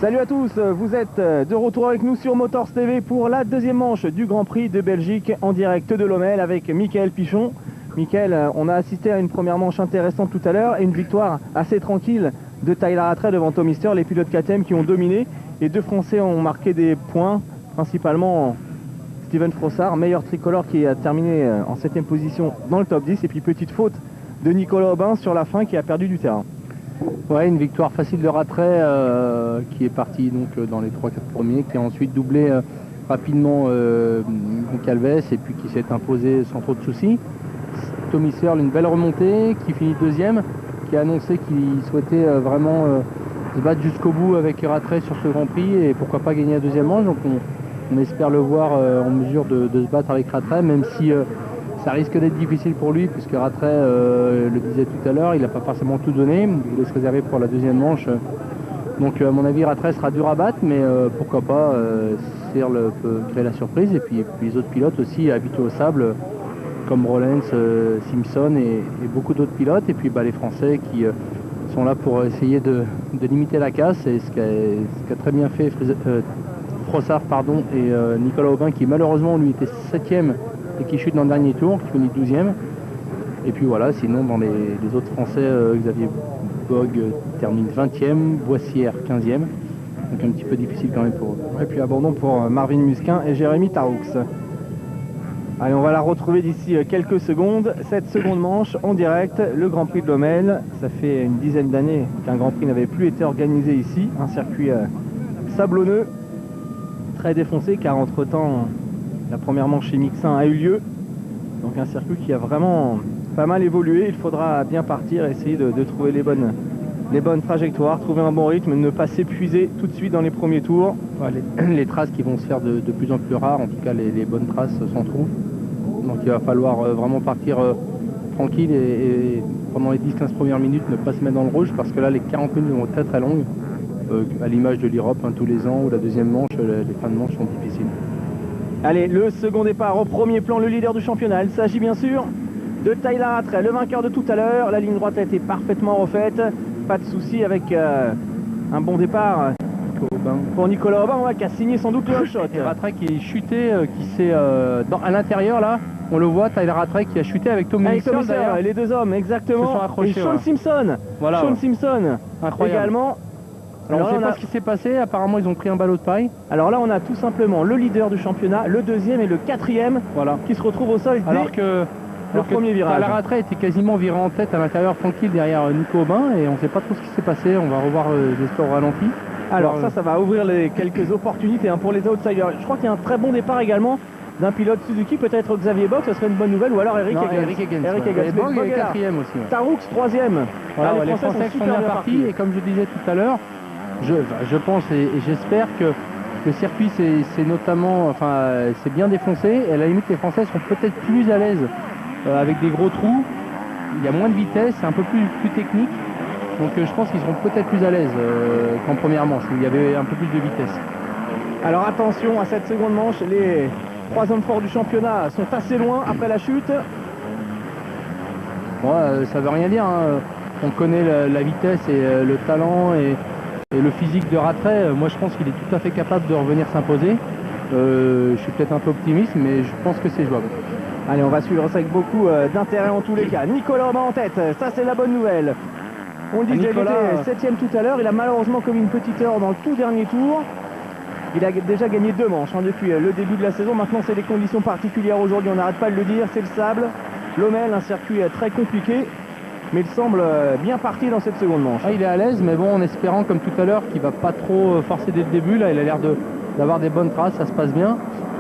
Salut à tous, vous êtes de retour avec nous sur Motors TV pour la deuxième manche du Grand Prix de Belgique en direct de Lommel avec Mickaël Pichon. Mickaël, on a assisté à une première manche intéressante tout à l'heure et une victoire assez tranquille de Tyler Rattray devant Tom Hister, les pilotes KTM qui ont dominé. Les deux Français ont marqué des points, principalement Steven Frossard, meilleur tricolore qui a terminé en 7ème position dans le top 10, et puis petite faute de Nicolas Aubin sur la fin qui a perdu du terrain. Ouais, une victoire facile de Rattray qui est parti donc dans les 3-4 premiers, qui a ensuite doublé rapidement Calves et puis qui s'est imposé sans trop de soucis. Tommy Searle, une belle remontée, qui finit deuxième, qui a annoncé qu'il souhaitait vraiment se battre jusqu'au bout avec Rattray sur ce Grand Prix et pourquoi pas gagner la deuxième manche. Donc on espère le voir en mesure de se battre avec Rattray, même si ça risque d'être difficile pour lui, puisque Rattray, le disait tout à l'heure, il n'a pas forcément tout donné, il voulait se réserver pour la deuxième manche. Donc à mon avis, Rattray sera dur à battre, mais pourquoi pas, Searle peut créer la surprise, et puis les autres pilotes aussi habitués au sable, comme Rollins, Simpson et beaucoup d'autres pilotes, et puis les Français qui sont là pour essayer de limiter la casse, et ce qu'a très bien fait Frossard et Nicolas Aubin, qui malheureusement lui était 7ème et qui chute dans le dernier tour, qui finit 12ème. Et puis voilà, sinon dans les autres Français, Xavier Bog termine 20ème, Boissière 15ème, donc un petit peu difficile quand même pour eux. Et puis abandon pour Marvin Musquin et Jérémy Taroux. Allez, on va la retrouver d'ici quelques secondes. Cette seconde manche en direct, le Grand Prix de Lommel. Ça fait une dizaine d'années qu'un Grand Prix n'avait plus été organisé ici. Un circuit sablonneux, très défoncé, car entre-temps, la première manche chez Mixin a eu lieu. Donc un circuit qui a vraiment pas mal évolué. Il faudra bien partir, essayer de trouver les bonnes trajectoires, trouver un bon rythme, ne pas s'épuiser tout de suite dans les premiers tours. Ouais, les traces qui vont se faire de plus en plus rares, en tout cas les bonnes traces s'en trouvent. Donc il va falloir vraiment partir tranquille et pendant les 10-15 premières minutes ne pas se mettre dans le rouge, parce que là les 40 minutes vont être très très longues, à l'image de l'Europe tous les ans, où la deuxième manche, les fins de manche sont difficiles. Allez, le second départ au premier plan, le leader du championnat. Il s'agit bien sûr de Tyler Rattray, le vainqueur de tout à l'heure. La ligne droite a été parfaitement refaite, pas de souci avec un bon départ pour Nicolas Aubin, qui a signé sans doute le shot. Et Rattray qui est chuté, qui s'est à l'intérieur là, on le voit, Tyler Rattray qui a chuté avec Tommy Hister, les deux hommes, exactement. Accrochés, et Sean Simpson, voilà, Sean Simpson incroyable également. Alors on ne sait pas ce qui s'est passé, apparemment ils ont pris un ballot de paille. Alors là on a tout simplement le leader du championnat, le deuxième et le quatrième, voilà, qui se retrouvent au sol alors que le premier virage. Tyler Rattray était quasiment viré en tête à l'intérieur tranquille derrière Nico Aubin, et on ne sait pas trop ce qui s'est passé. On va revoir j'espère au ralenti. Alors ça va ouvrir quelques opportunités pour les outsiders. Je crois qu'il y a un très bon départ également d'un pilote Suzuki, peut-être Xavier Bog, ce serait une bonne nouvelle, ou alors Eric Higgins. Et Bog est quatrième aussi. Ouais. Taroux troisième. Voilà, les Français sont bien partis, et comme je disais tout à l'heure, je pense et j'espère que le circuit c'est notamment, c'est bien défoncé, et à la limite les Français sont peut-être plus à l'aise avec des gros trous, il y a moins de vitesse, c'est un peu plus technique, donc je pense qu'ils seront peut-être plus à l'aise qu'en première manche où il y avait un peu plus de vitesse. Alors attention à cette seconde manche, les trois hommes forts du championnat sont assez loin après la chute. Bon, ça veut rien dire, hein. On connaît la vitesse et le talent et le physique de Rattray. Moi je pense qu'il est tout à fait capable de revenir s'imposer. Je suis peut-être un peu optimiste, mais je pense que c'est jouable. Allez, on va suivre ça avec beaucoup d'intérêt en tous les cas. Nicolas Aubin en tête, ça c'est la bonne nouvelle. On le disait, il était 7ème tout à l'heure, il a malheureusement commis une petite erreur dans le tout dernier tour. Il a déjà gagné 2 manches depuis le début de la saison. Maintenant c'est des conditions particulières aujourd'hui, on n'arrête pas de le dire, c'est le sable. Lommel, un circuit très compliqué, mais il semble bien parti dans cette seconde manche. Il est à l'aise, mais bon, en espérant comme tout à l'heure qu'il va pas trop forcer dès le début. Là il a l'air d'avoir des bonnes traces, ça se passe bien.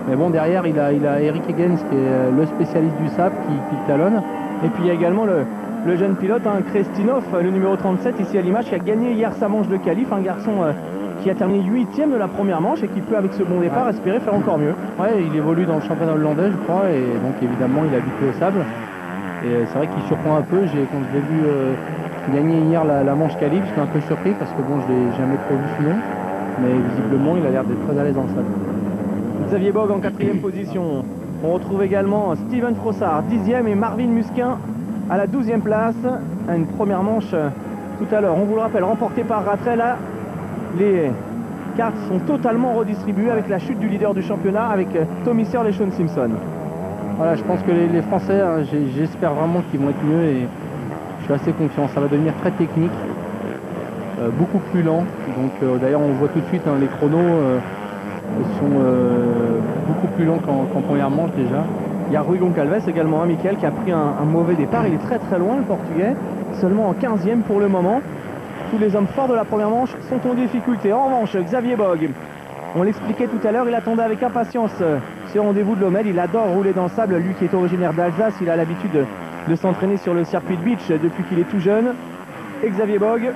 Mais bon, derrière il a Eric Higgins qui est le spécialiste du sable qui talonne. Et puis il y a également le jeune pilote, Kristinov, le numéro 37 ici à l'image, qui a gagné hier sa manche de qualif, un garçon qui a terminé 8ème de la première manche et qui peut avec ce bon départ espérer faire encore mieux. Ouais, il évolue dans le championnat hollandais je crois, et donc évidemment il est habitué au sable. Et c'est vrai qu'il surprend un peu. Quand je l'ai vu gagner hier la manche qualif, j'étais un peu surpris parce que bon, je l'ai jamais trop vu sinon. Mais visiblement il a l'air d'être très à l'aise dans le sable. Xavier Bog en 4ème position. On retrouve également Steven Frossard 10ème et Marvin Musquin à la 12e place. Une première manche tout à l'heure, on vous le rappelle, remportée par Rattray. Là, les cartes sont totalement redistribuées avec la chute du leader du championnat, avec Tommy Searle et Sean Simpson. Voilà, je pense que les Français, hein, j'espère vraiment qu'ils vont être mieux et je suis assez confiant. Ça va devenir très technique, beaucoup plus lent. Donc d'ailleurs on voit tout de suite hein, les chronos sont beaucoup plus longs qu'en première manche déjà. Il y a Rui Goncalves également, hein, Michael, qui a pris un mauvais départ. Il est très très loin, le Portugais, seulement en 15e pour le moment. Tous les hommes forts de la première manche sont en difficulté. En revanche, Xavier Bogue, on l'expliquait tout à l'heure, il attendait avec impatience ce rendez-vous de Lommel. Il adore rouler dans le sable, lui qui est originaire d'Alsace. Il a l'habitude de s'entraîner sur le circuit de beach depuis qu'il est tout jeune. Et Xavier Bogue,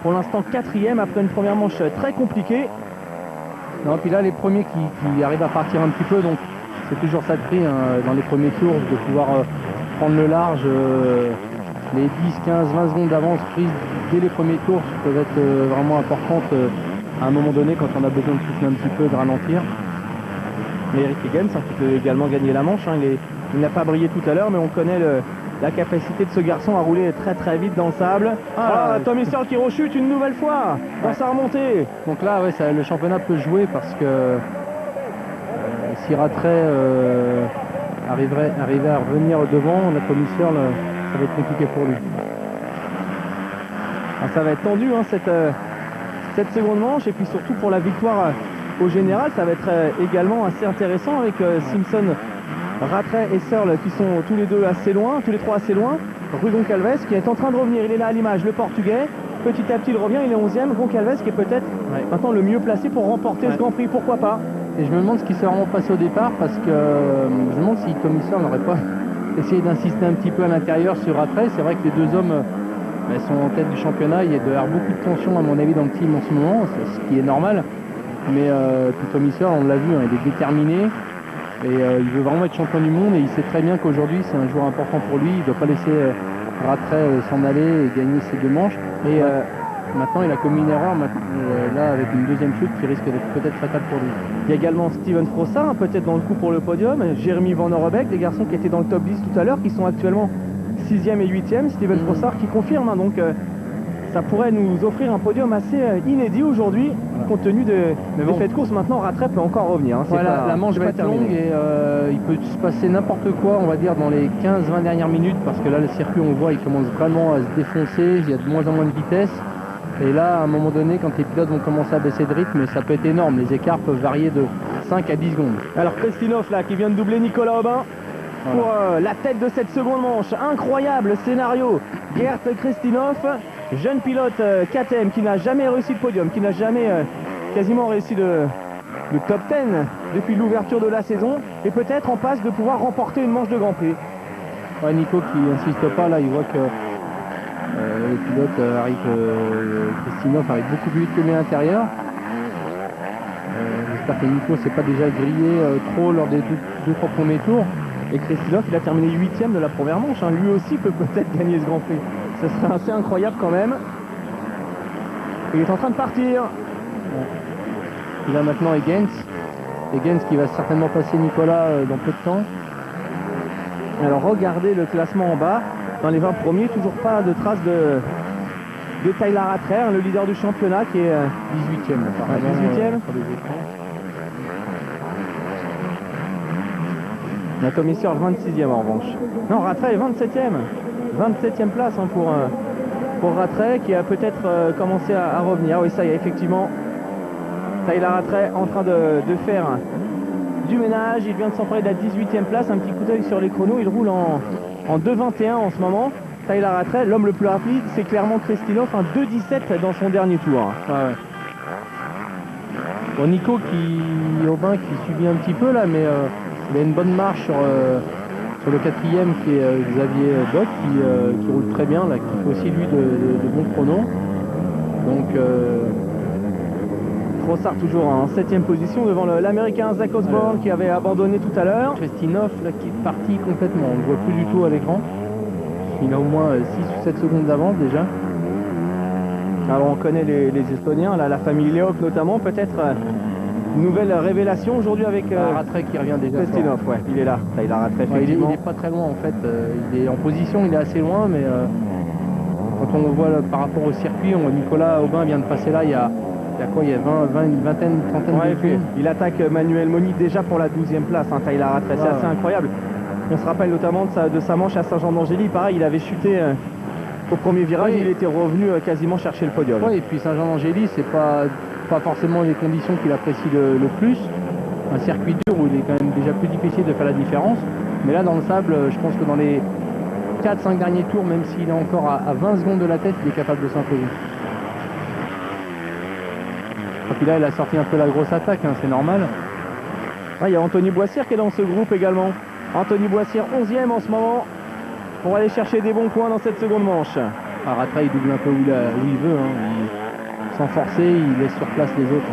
pour l'instant 4e après une première manche très compliquée. Non, puis là les premiers qui arrivent à partir un petit peu, donc c'est toujours ça de prix hein, dans les premiers tours de pouvoir prendre le large. Les 10, 15, 20 secondes d'avance prises dès les premiers tours peuvent être vraiment importantes à un moment donné quand on a besoin de souffler un petit peu, de ralentir. Mais Eric Higgins hein, qui peut également gagner la manche, hein, il n'a pas brillé tout à l'heure, mais on connaît la capacité de ce garçon à rouler très très vite dans le sable. Tommy Searle qui rechute une nouvelle fois dans sa remontée. Donc là, ouais, le championnat peut jouer parce que si Rattray arrivait à revenir devant, la Tommy Searle, ça va être compliqué pour lui. Alors ça va être tendu hein, cette seconde manche, et puis surtout pour la victoire au général, ça va être également assez intéressant avec Simpson, Rattray et Searle qui sont tous les trois assez loin. Rui Goncalves qui est en train de revenir, il est là à l'image, le Portugais. Petit à petit il revient, il est 11e. Goncalves qui est peut-être maintenant le mieux placé pour remporter ce Grand Prix, pourquoi pas. Et je me demande ce qui s'est vraiment passé au départ, parce que je me demande si Tommy Searle n'aurait pas essayé d'insister un petit peu à l'intérieur sur Rattray. C'est vrai que les deux hommes sont en tête du championnat, il y a beaucoup de tension à mon avis dans le team en ce moment, ce qui est normal. Mais Tommy Searle, on l'a vu, hein, il est déterminé et il veut vraiment être champion du monde, et il sait très bien qu'aujourd'hui c'est un jour important pour lui. Il ne doit pas laisser Rattray s'en aller et gagner ses deux manches. Et maintenant il a commis une erreur là avec une deuxième chute qui risque d'être peut-être fatale pour lui. Il y a également Steven Frossard, peut-être dans le coup pour le podium, Jérémy Van Orebeck, des garçons qui étaient dans le top 10 tout à l'heure, qui sont actuellement 6e et 8e. Steven Frossard qui confirme, hein, donc ça pourrait nous offrir un podium assez inédit aujourd'hui, compte tenu des faits de course. Maintenant Rattray peut encore revenir. Hein, voilà, la manche va être longue et il peut se passer n'importe quoi, on va dire, dans les 15-20 dernières minutes, parce que là le circuit, on voit, il commence vraiment à se défoncer, il y a de moins en moins de vitesse. Et là, à un moment donné, quand les pilotes vont commencer à baisser de rythme, ça peut être énorme. Les écarts peuvent varier de 5 à 10 secondes. Alors Kristinov là qui vient de doubler Nicolas Aubin pour la tête de cette seconde manche. Incroyable scénario. Gert Kristinov, jeune pilote KTM qui n'a jamais réussi le podium, qui n'a jamais quasiment réussi le top 10 depuis l'ouverture de la saison, et peut-être en passe de pouvoir remporter une manche de Grand Prix. Ouais, Nico qui n'insiste pas, là il voit que le pilote Kristinov arrive beaucoup plus vite que lui à l'intérieur. J'espère que Nico s'est pas déjà grillé trop lors des deux trois premiers tours. Et Kristinov, il a terminé 8e de la première manche, hein. Lui aussi peut peut-être gagner ce Grand Prix. Ce serait assez incroyable quand même. Il est en train de partir. Il a maintenant Higgins qui va certainement passer Nicolas dans peu de temps. Alors regardez le classement en bas. Dans les 20 premiers, toujours pas de traces de Tyler Rattray, le leader du championnat, qui est 18e. 18e. La Tommy Searle 26e en revanche. Non, Rattray est 27e. 27e place hein, pour Rattray, qui a peut-être commencé à revenir. Oui, ça y est, effectivement. Tyler Rattray en train de faire du ménage. Il vient de s'emparer de la 18e place. Un petit coup d'œil sur les chronos. Il roule en 2,21 en ce moment. Tyler Rattray, l'homme le plus rapide, c'est clairement Kristinov, un 2,17 dans son dernier tour. Ouais. Bon, Nico Aubin qui subit un petit peu là, mais il a une bonne marche sur le quatrième qui est Xavier Bogue qui roule très bien là, qui fait aussi lui de bons chronos. Donc Frossard toujours en 7e position devant l'américain Zach Osborne qui avait abandonné tout à l'heure. Kristinov là qui est parti complètement, on ne le voit plus du tout à l'écran. Il a au moins 6 ou 7 secondes d'avance déjà. Alors on connaît les Estoniens, là, la famille Leop notamment, peut-être une nouvelle révélation aujourd'hui avec Rattray qui revient déjà. Kristinov, ouais, il est là, il a Rattray effectivement. Il est pas très loin en fait, il est en position, il est assez loin, mais quand on voit là, par rapport au circuit, Nicolas Aubin vient de passer là il y a Il y a quoi? Il y a une vingtaine, une trentaine Ouais, de tours. il attaque Manuel Moni déjà pour la 12e place, hein, Tyler Rattray. C'est assez incroyable. On se rappelle notamment de sa manche à Saint-Jean-d'Angély. Pareil, il avait chuté au premier virage, il était revenu quasiment chercher le podium. Oui, et puis Saint-Jean-d'Angély, c'est pas forcément les conditions qu'il apprécie le plus. Un circuit dur où il est quand même déjà plus difficile de faire la différence. Mais là, dans le sable, je pense que dans les 4-5 derniers tours, même s'il est encore à 20 secondes de la tête, il est capable de s'imposer. Et puis là, il a sorti un peu la grosse attaque, hein, c'est normal. Il y a Anthony Boissière qui est dans ce groupe également. Anthony Boissière 11e en ce moment pour aller chercher des bons points dans cette seconde manche. Rattray, il double un peu où il veut. Hein. Sans forcer, il laisse sur place les autres.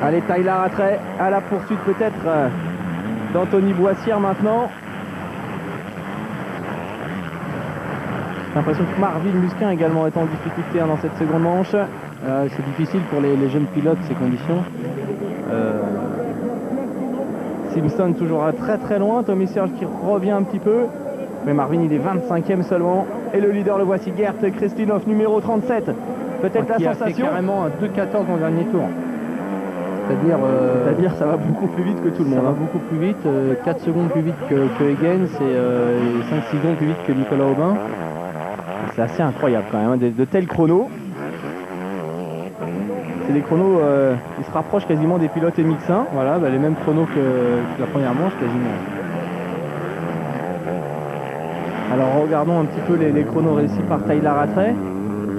Allez, Tyler Rattray à la poursuite peut-être d'Anthony Boissière maintenant. J'ai l'impression que Marvin Musquin également est en difficulté dans cette seconde manche. C'est difficile pour les jeunes pilotes ces conditions. Simpson toujours très très loin. Tommy Searle qui revient un petit peu. Mais Marvin il est 25e seulement. Et le leader le voici, Gert Kristinov numéro 37. Peut-être la sensation. Qui a fait carrément un 2-14 dans le dernier tour. C'est-à-dire ça va beaucoup plus vite que tout le monde. Ça va beaucoup plus vite, 4 secondes plus vite que Higgins et 5-6 secondes plus vite que Nicolas Aubin. C'est assez incroyable quand même, de tels chronos. C'est des chronos, ils se rapprochent quasiment des pilotes MX1. Voilà, les mêmes chronos que la première manche quasiment. Alors regardons un petit peu les chronos réussis par Tyler Rattray,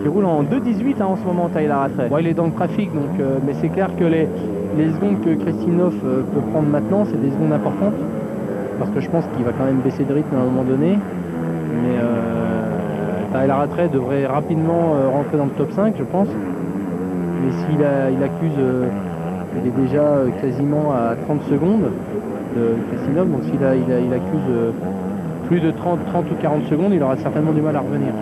qui roule en 2.18 en ce moment, Tyler Rattray. Bon, il est dans le trafic, donc, mais c'est clair que les secondes que Kristinov peut prendre maintenant, c'est des secondes importantes. Parce que je pense qu'il va quand même baisser de rythme à un moment donné. Mais Tyler Rattray devrait rapidement rentrer dans le top 5, je pense. Mais s'il accuse, il est déjà quasiment à 30 secondes de Kristinov, donc s'il accuse plus de 30 ou 40 secondes, il aura certainement du mal à revenir.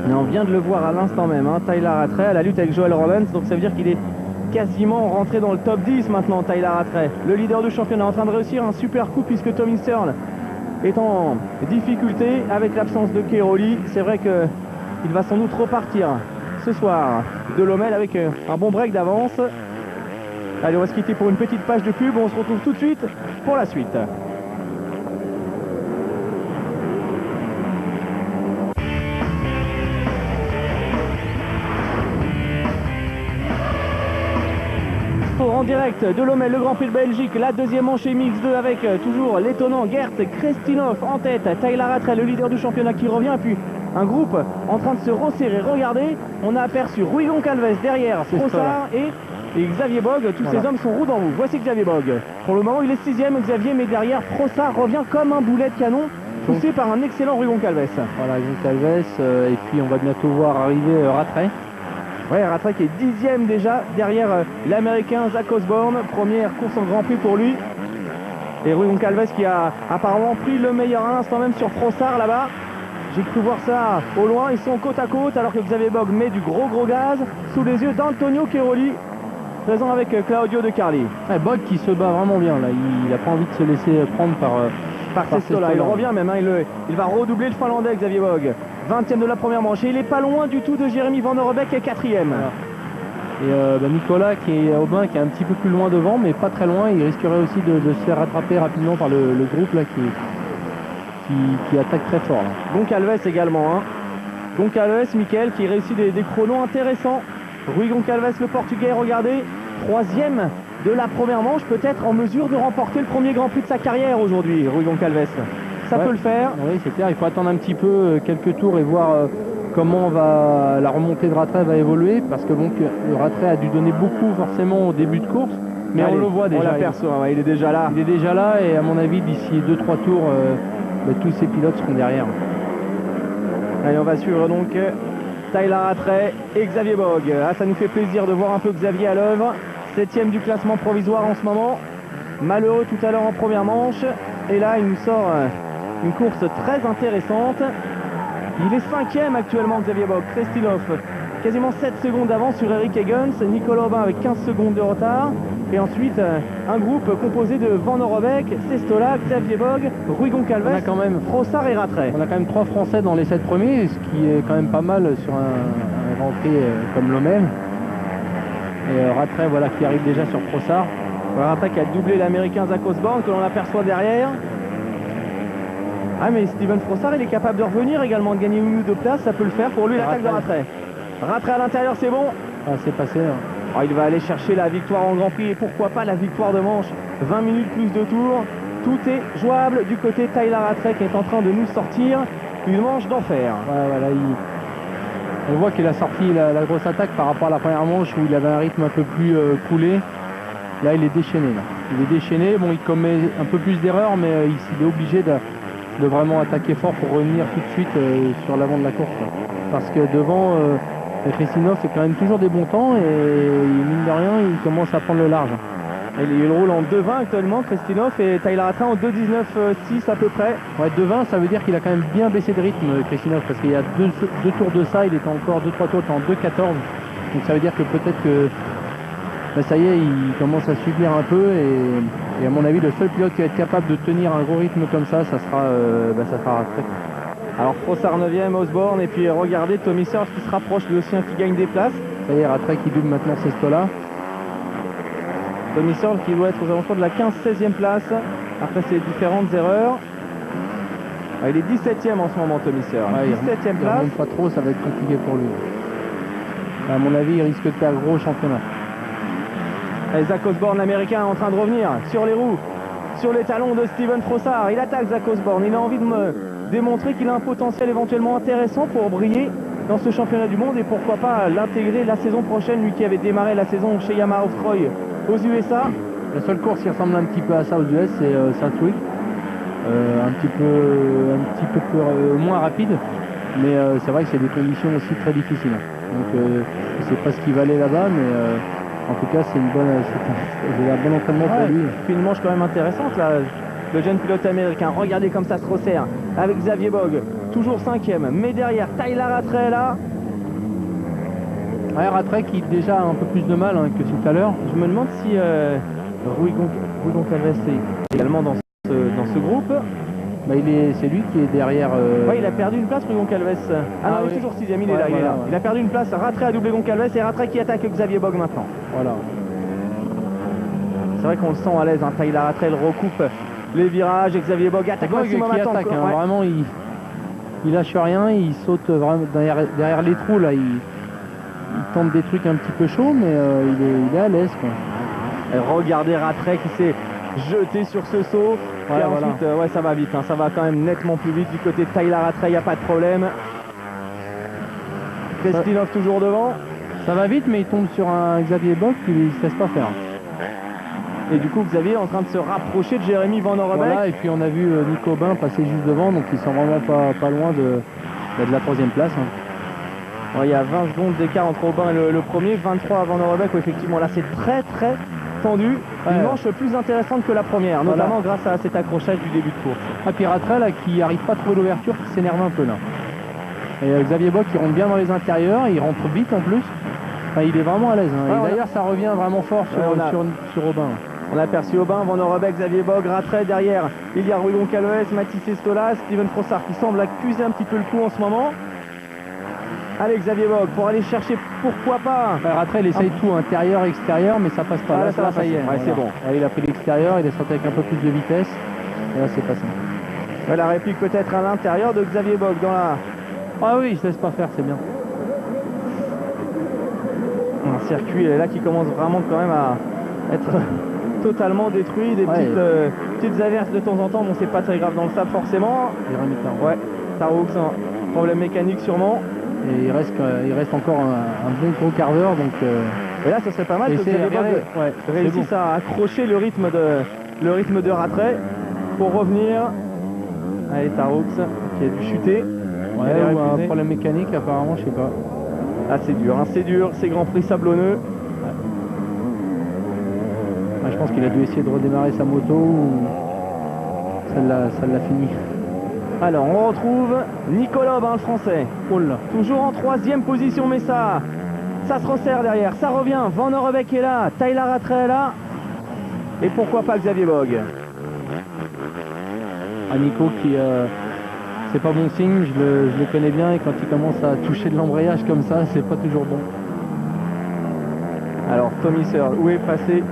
Mais on vient de le voir à l'instant même, hein, Tyler Rattray à la lutte avec Joel Rollins, donc ça veut dire qu'il est quasiment rentré dans le top 10 maintenant, Tyler Rattray. Le leader du championnat en train de réussir un super coup puisque Tommy Searle est en difficulté avec l'absence de Cairoli. C'est vrai qu'il va sans doute repartir ce soir de Lommel avec un bon break d'avance. Allez, on va se quitter pour une petite page de pub. On se retrouve tout de suite pour la suite. En direct de Lommel, le Grand Prix de Belgique, la deuxième manche MX2 avec toujours l'étonnant Gert Kristinov en tête, Tyler Rattray, le leader du championnat qui revient, et puis un groupe en train de se resserrer. Regardez, on a aperçu Rui Goncalves derrière, Frossard et Xavier Bogue. Tous ces hommes sont roue dans roue. Voici Xavier Bogue. Pour le moment, il est 6e, Xavier, mais derrière, Frossard revient comme un boulet de canon, poussé par un excellent Rui Goncalves. Voilà, Goncalves, et puis on va bientôt voir arriver Rattray. Ouais, Rattray qui est 10e déjà derrière l'américain Zach Osborne. Première course en Grand Prix pour lui. Et Rui Goncalves qui a apparemment pris le meilleur à l'instant même sur Frossard là-bas. J'ai cru voir ça au loin. Ils sont côte à côte alors que Xavier Bogue met du gros gaz sous les yeux d'Antonio Cairoli, présent avec Claudio De Carli. Ouais, Bogue qui se bat vraiment bien là. Il n'a pas envie de se laisser prendre par Sestola. Il revient même, hein. Il va redoubler le Finlandais Xavier Bogue. 20e de la première manche et il n'est pas loin du tout de Jérémy Van Orbeek, 4e. Voilà. Et Nicolas qui est Aubin qui est un petit peu plus loin devant mais pas très loin. Il risquerait aussi de se faire rattraper rapidement par le groupe là qui attaque très fort là. Goncalves également, hein. Goncalves, Michael qui réussit des chronos intéressants. Rui Goncalves le portugais, regardez, 3e de la première manche, peut-être en mesure de remporter le premier Grand Prix de sa carrière aujourd'hui, Rui Goncalves. Ça peut le faire. Oui, c'est clair, il faut attendre un petit peu quelques tours et voir comment la remontée de Rattray va évoluer, parce que bon, le Rattray a dû donner beaucoup forcément au début de course, mais on le voit déjà. On l'aperçoit, il est déjà là. Il est déjà là et à mon avis d'ici 2-3 tours, tous ces pilotes seront derrière. Allez, on va suivre donc Tyler Rattray et Xavier Bogue. Ah, ça nous fait plaisir de voir un peu Xavier à l'œuvre. 7e du classement provisoire en ce moment. Malheureux tout à l'heure en première manche. Et là, il nous sort une course très intéressante. Il est 5e actuellement, Xavier Bogue. Kristinov, quasiment 7 secondes d'avance sur Eric Higgins. Nicolas Aubin avec 15 secondes de retard. Et ensuite, un groupe composé de Van Orbeek, Sestola, Xavier Bogue, Rui Goncalves, Frossard et Rattray. On a quand même 3 Français dans les 7 premiers, ce qui est quand même pas mal sur un Grand Prix comme Lommel. Et Rattray voilà, qui arrive déjà sur Frossard. Rattray qui a doublé l'américain Zach Osborne que l'on aperçoit derrière. Ah mais Steven Frossard il est capable de revenir également, de gagner une ou deux places, ça peut le faire pour lui l'attaque de Rattray. Rattray à l'intérieur, c'est bon. Ah, c'est passé. Hein. Oh, il va aller chercher la victoire en Grand Prix et pourquoi pas la victoire de manche. 20 minutes plus de tours. Tout est jouable du côté Tyler Rattray qui est en train de nous sortir une manche d'enfer. Ouais, voilà, on voit qu'il a sorti la grosse attaque par rapport à la première manche où il avait un rythme un peu plus coulé. Là, il est déchaîné. Là. Il est déchaîné. Bon, il commet un peu plus d'erreurs, mais il est obligé de vraiment attaquer fort pour revenir tout de suite sur l'avant de la course. Là. Parce que devant, Kristinov fait quand même toujours des bons temps et mine de rien, il commence à prendre le large. Il roule en 2,20 actuellement, Kristinov, et Tyler Rattray en 2,19,6 à peu près. Ouais, 2,20, ça veut dire qu'il a quand même bien baissé de rythme, Kristinov, parce qu'il y a deux tours de ça, il était encore 2-3 tours en 2,14. Donc ça veut dire que peut-être que ben ça y est, il commence à subir un peu et à mon avis, le seul pilote qui va être capable de tenir un gros rythme comme ça, ça sera Rattray. Alors Frossard 9e, Osborne, et puis regardez Tommy Search qui se rapproche lui aussi, qui gagne des places. Ça y est, Rattray qui double maintenant Sestola. Tommy Searle qui doit être aux alentours de la 15-16e place après ses différentes erreurs. Il est 17e en ce moment, Tommy Searle. Ouais, 17e il place. remonte pas trop, ça va être compliqué pour lui. À mon avis, il risque de faire gros championnat. Et Zach Osborne, l'américain, en train de revenir sur les roues, sur les talons de Steven Frossard. Il attaque Zach Osborne. Il a envie de me démontrer qu'il a un potentiel éventuellement intéressant pour briller dans ce championnat du monde et pourquoi pas l'intégrer la saison prochaine, lui qui avait démarré la saison chez Yamaha Offroy aux USA. La seule course qui ressemble un petit peu à ça aux US, c'est Southwick. Un petit peu moins rapide, mais c'est vrai que c'est des conditions aussi très difficiles. Donc je ne sais pas ce qu'il va aller là-bas, mais en tout cas c'est un bon entraînement pour lui. Puis une manche quand même intéressante là. Le jeune pilote américain, regardez comme ça se resserre avec Xavier Bogg, toujours 5e, mais derrière Tyler Rattray là. Ouais, Rattray qui déjà a un peu plus de mal que tout à l'heure. Je me demande si Rui Goncalves est également dans ce groupe. Bah, c'est lui qui est derrière. Ouais, il a perdu une place, Rui Goncalves. Ah non, il est toujours 6e, il est là, il est là. Il a perdu une place, Rattray a doublé Goncalves et Rattray qui attaque Xavier Bogg maintenant. Voilà. C'est vrai qu'on le sent à l'aise, Tyler Rattray recoupe les virages, Xavier Bogg attaque maximum à temps. Ouais. Vraiment, il lâche rien, il saute vraiment derrière les trous là. Il tente des trucs un petit peu chauds, mais il est à l'aise. Et regardez Rattray qui s'est jeté sur ce saut. Ouais, et ensuite, ça va vite, ça va quand même nettement plus vite du côté de Tyler Rattray, il n'y a pas de problème. Kristinov toujours devant. Ça va vite, mais il tombe sur un Xavier Bogg qui ne se laisse pas faire. Et du coup, Xavier est en train de se rapprocher de Jérémy Van Orebeek. Voilà, et puis on a vu Nico Bain passer juste devant, donc ils sont vraiment pas loin de la 3e place. Ouais, il y a 20 secondes d'écart entre Aubin et le premier, 23 à Van Orebeek, où effectivement là c'est très tendu. Une manche plus intéressante que la première, notamment grâce à cet accrochage du début de course. Ah, puis Rattray là, qui n'arrive pas à trouver l'ouverture, qui s'énerve un peu là. Et Xavier Bogg qui rentre bien dans les intérieurs, il rentre vite en plus. Enfin, il est vraiment à l'aise. Et d'ailleurs ça revient vraiment fort sur Aubin. On a aperçu Aubin, Van Orebeek, Xavier Bogg, Rattray derrière. Il y a Rui Goncalves, Mathis Sestola, Steven Frossard qui semble accuser un petit peu le coup en ce moment. Allez Xavier Bogg pour aller chercher, pourquoi pas. Rattray il essaye tout, intérieur, extérieur, mais ça passe pas. Là, ça y est, c'est bon. Là, il a pris l'extérieur, il est sorti avec un peu plus de vitesse. Et là c'est passé. La réplique peut-être à l'intérieur de Xavier Bogg dans la... Ah oui, il se laisse pas faire, c'est bien. Un circuit là qui commence vraiment quand même à être totalement détruit, des petites averses de temps en temps, bon c'est pas très grave dans le sable forcément. Ouais, Tarux, un problème mécanique sûrement. Et il reste encore un bon gros quart d'heure, donc... Et là ce serait pas mal que Xavier Bogg réussisse à accrocher le rythme de Rattray pour revenir. Allez, Tarux qui a dû chuter. Ouais, ou un problème mécanique apparemment, je sais pas. Ah c'est dur, c'est Grand Prix sablonneux. Je pense qu'il a dû essayer de redémarrer sa moto ou ça l'a fini. Alors on retrouve Nicolas Aubin, le français. Toujours en 3e position, mais ça se resserre derrière, ça revient. Van Orebeek est là, Tyler Rattray est là. Et pourquoi pas Xavier Bogg. Nico qui c'est pas bon signe, je le connais bien et quand il commence à toucher de l'embrayage comme ça, c'est pas toujours bon. Alors Tommy Searle, où est passé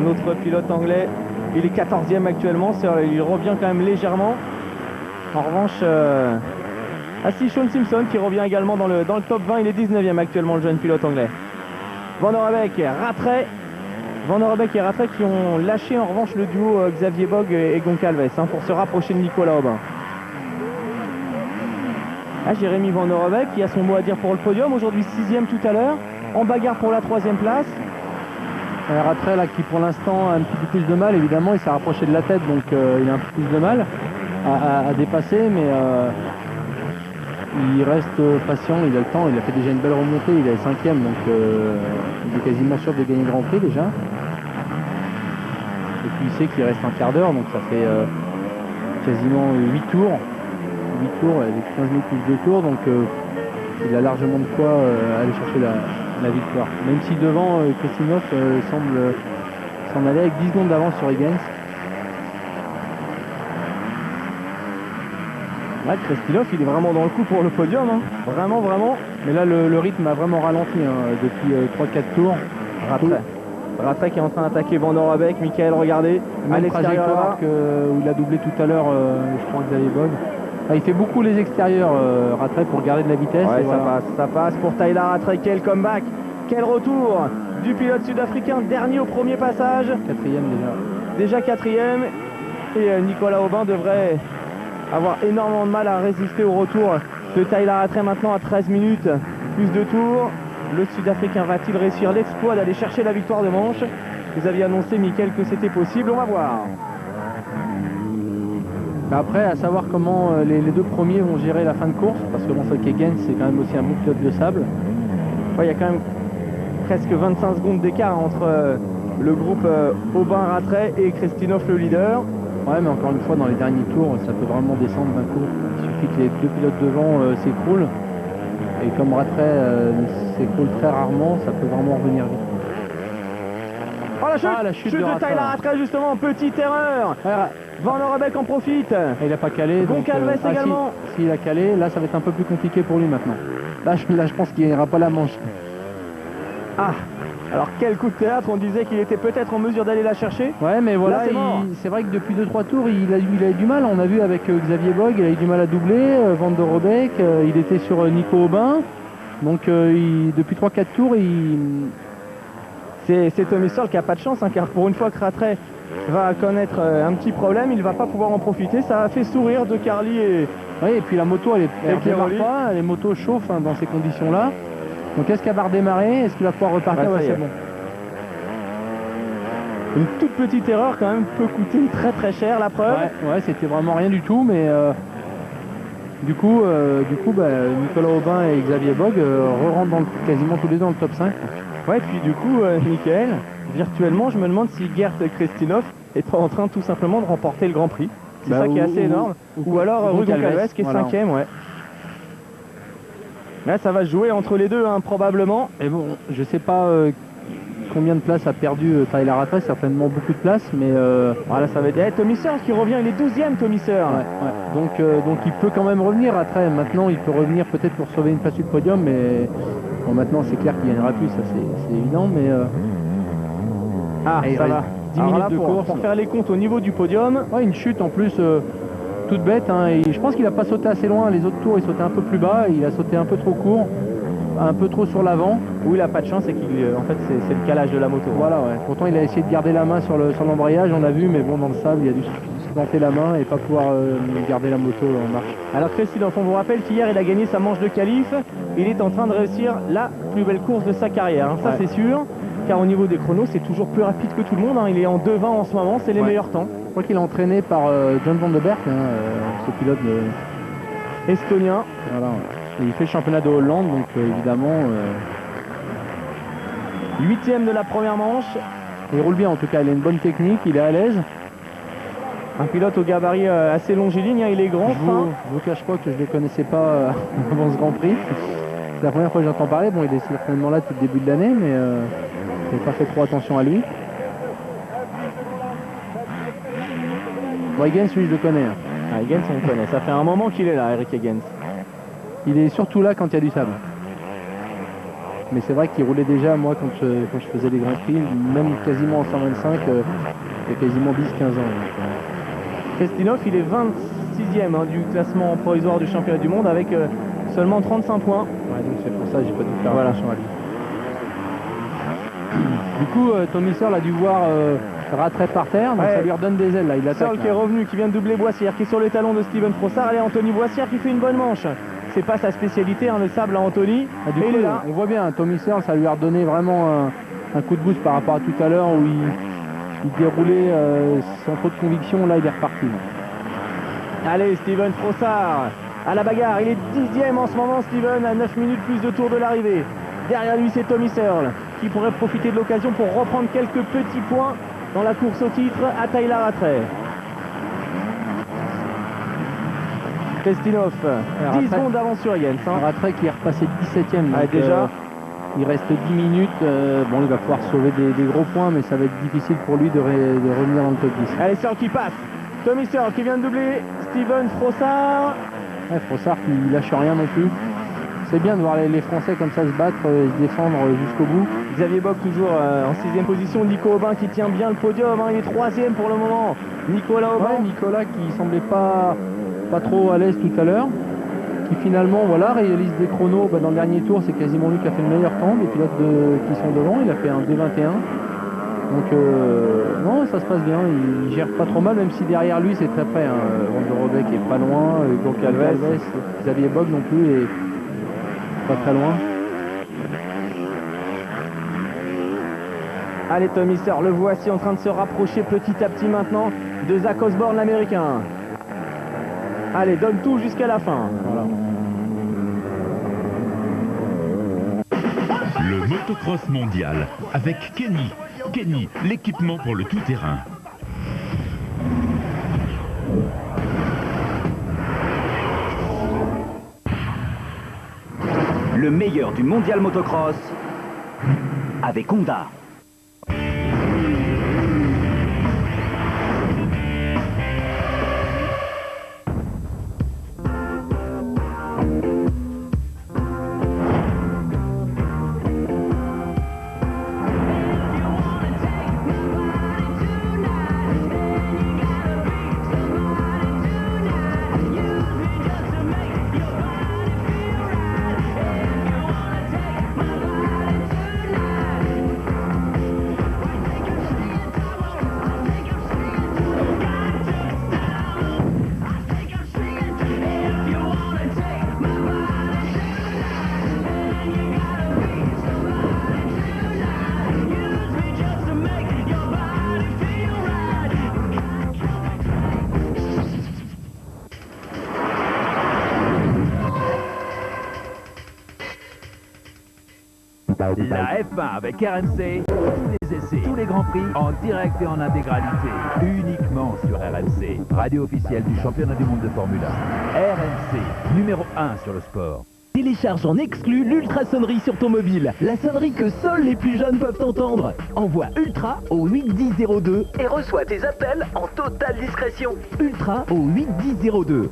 notre pilote anglais? Il est 14e actuellement, Searle, il revient quand même légèrement. En revanche, si Sean Simpson qui revient également dans le top 20, il est 19e actuellement, le jeune pilote anglais. Van der Beek, Rattray. Van der Beek et Rattray qui ont lâché en revanche le duo Xavier Bogue et Goncalves pour se rapprocher de Nicolas Aubin. Jérémy Van der Beek qui a son mot à dire pour le podium, aujourd'hui 6e tout à l'heure, en bagarre pour la 3e place. Rattray là qui pour l'instant a un petit peu plus de mal, évidemment il s'est rapproché de la tête donc il a un peu plus de mal à dépasser, mais il reste patient, il a le temps, il a fait déjà une belle remontée, il est 5e donc il est quasiment sûr de gagner le Grand Prix déjà. Et puis il sait qu'il reste un quart d'heure, donc ça fait quasiment 8 tours. 8 tours, avec 15 minutes plus 2 tours, donc il a largement de quoi aller chercher la victoire. Même si devant, Kristinov semble s'en aller avec 10 secondes d'avance sur Huygens. Là, Kristinov, il est vraiment dans le coup pour le podium, hein. Vraiment, vraiment. Mais là, le rythme a vraiment ralenti depuis 3-4 tours. Rattray qui est en train d'attaquer Van der Beek. Michael, regardez, à l'extérieur où il a doublé tout à l'heure, je crois, Xavier Bogue. Il fait beaucoup les extérieurs, Rattray, pour garder de la vitesse. Ouais, voilà. ça passe pour Tyler Rattray. Quel comeback, quel retour du pilote sud-africain, dernier au premier passage. 4e déjà 4e. Et Nicolas Aubin devrait avoir énormément de mal à résister au retour de Tyler Rattray maintenant à 13 minutes, plus de tours. Le sud-africain va-t-il réussir l'exploit d'aller chercher la victoire de manche? Vous aviez annoncé, Mickaël, que c'était possible, on va voir. Après, à savoir comment les deux premiers vont gérer la fin de course, parce que bon, Huygens c'est quand même aussi un bon pilote de sable. Il y a quand même presque 25 secondes d'écart entre le groupe Aubin-Rattray et Kristinov le leader. Ouais, mais encore une fois, dans les derniers tours, ça peut vraiment descendre d'un coup. Il suffit que les deux pilotes devant s'écroulent. Et comme Rattray s'écroule très rarement, ça peut vraiment revenir vite. Oh la chute, de Tyler Rattray justement, petite erreur. Ouais, Van der Beek en profite. Et il n'a pas calé. Goncalves également. S'il a calé, là ça va être un peu plus compliqué pour lui maintenant. Là je pense qu'il n'ira pas la manche. Alors quel coup de théâtre, on disait qu'il était peut-être en mesure d'aller la chercher. Ouais, mais voilà, c'est vrai que depuis 2-3 tours il a eu du mal. On a vu avec Xavier Bogue, il a eu du mal à doubler. Van der Beek, il était sur Nico Aubin. Donc depuis 3-4 tours c'est Tommy Searle qui n'a pas de chance, car pour une fois que Rattray va connaître un petit problème, il ne va pas pouvoir en profiter. Ça a fait sourire de Carly et... Oui, et puis la moto, elle démarre pas, les motos chauffent dans ces conditions-là. Donc est-ce qu'elle va redémarrer? Est-ce qu'il va pouvoir repartir? C'est bon. Une toute petite erreur quand même peut coûter très très cher, la preuve. Ouais, c'était vraiment rien du tout, mais du coup Nicolas Aubin et Xavier Bogue re-rentrent quasiment tous les deux dans le top 5. Ouais, puis du coup, Mickaël, virtuellement, je me demande si Gert Kristinov est pas en train tout simplement de remporter le Grand Prix. C'est ça qui est assez énorme. Ou alors Goncalves qui est 5e, ouais. Là, ça va se jouer entre les deux, probablement. Et bon, je sais pas combien de places a perdu Tyler Rattray, certainement beaucoup de places, mais voilà, ça va être Tommy Searle qui revient, il est 12e, Tommy Searle. Ouais. Donc il peut quand même revenir. Rattray, maintenant, il peut revenir peut-être pour sauver une place du podium, mais bon, maintenant c'est clair qu'il gagnera plus, ça c'est évident, mais ça va. 10 minutes de course. Pour faire les comptes au niveau du podium. Ouais, une chute en plus toute bête, et je pense qu'il n'a pas sauté assez loin. Les autres tours, il sautait un peu plus bas, il a sauté un peu trop court, un peu trop sur l'avant. Où il n'a pas de chance, c'est qu'en fait c'est le calage de la moto. Voilà, ouais. Pourtant il a essayé de garder la main sur l'embrayage, on l'a vu, mais bon, dans le sable, il a dû se planter la main et pas pouvoir garder la moto en marche. Alors Kristinov, on vous rappelle qu'hier il a gagné sa manche de qualif. Il est en train de réussir la plus belle course de sa carrière, ça c'est sûr. Car au niveau des chronos, c'est toujours plus rapide que tout le monde. Il est en 2,20 en ce moment, c'est les meilleurs temps. Je crois qu'il est entraîné par John Van der Beek, ce pilote estonien. Voilà, ouais. Il fait le championnat de Hollande, donc évidemment... 8e de la première manche. Il roule bien en tout cas, il a une bonne technique, il est à l'aise. Un pilote au gabarit assez longiligne, il est grand. Je vous cache pas que je ne le connaissais pas avant ce Grand Prix. C'est la première fois que j'entends parler. Bon, il est certainement là depuis le début de l'année, mais je n'ai pas fait trop attention à lui. Huygens, lui, je le connais. Ah, Higgins, on le connaît. Ça fait un moment qu'il est là, Eric Higgins. Il est surtout là quand il y a du sable. Mais c'est vrai qu'il roulait déjà, moi, quand je faisais les Grands Prix, même quasiment en 125, il y a quasiment 10-15 ans. Kristinov, il est 26e du classement provisoire du championnat du monde avec seulement 35 points. Ouais, donc c'est pour ça que j'ai pas dû faire Voilà. attention à lui. Du coup, Tommy Searle a dû voir Rattray par terre, donc Ouais. ça lui redonne des ailes là, il attaque. Searle qui est revenu, qui vient de doubler Boissière, qui est sur les talons de Steven Frossard. Allez, Anthony Boissière qui fait une bonne manche. C'est pas sa spécialité, hein, le sable à Anthony. Ah, du et coup, il est là. on voit bien, Tommy Searle, ça lui a redonné vraiment un coup de boost par rapport à tout à l'heure où il déroulait sans trop de conviction. Là, il est reparti. Allez, Steven Frossard à la bagarre. Il est 10e en ce moment, Steven, à 9 minutes plus de tour de l'arrivée. Derrière lui, c'est Tommy Searle qui pourrait profiter de l'occasion pour reprendre quelques petits points dans la course au titre à Tyler Rattray. Kristinov, 10 secondes d'avance sur Higgins. Rattray qui est repassé 17e. Ah, Donc, déjà. Il reste 10 minutes. Bon, il va pouvoir sauver des gros points, mais ça va être difficile pour lui de revenir dans le top 10. Allez, Searle qui passe. Tommy Searle qui vient de doubler Steven Frossard. Ouais, Frossard qui lâche rien non plus. C'est bien de voir les Français comme ça se battre et se défendre jusqu'au bout. Xavier Bock toujours en 6e position. Nico Aubin qui tient bien le podium. Il est 3e pour le moment. Nicolas Aubin. Ouais, Nicolas qui semblait pas trop à l'aise tout à l'heure. Qui finalement voilà, réalise des chronos. Dans le dernier tour, c'est quasiment lui qui a fait le meilleur temps. Les pilotes qui sont devant, il a fait un 2,21. Donc non, ça se passe bien. Il gère pas trop mal, même si derrière lui c'est très près. Rondo Robeck est pas loin. Goncalves, Xavier Bock non plus est pas très loin. Allez, Tommy Searle, le voici en train de se rapprocher petit à petit maintenant de Zach Osborne, l'américain. Allez, donne tout jusqu'à la fin. Voilà. Le motocross mondial avec Kenny. Kenny, l'équipement pour le tout-terrain. Le meilleur du mondial motocross avec Honda. La F1 avec RMC, tous les essais, tous les grands prix en direct et en intégralité, uniquement sur RMC, radio officielle du championnat du monde de Formule 1. RMC, numéro 1 sur le sport. Télécharge en exclu l'Ultra Sonnerie sur ton mobile. La sonnerie que seuls les plus jeunes peuvent entendre. Envoie Ultra au 81002 et reçois tes appels en totale discrétion. Ultra au 81002.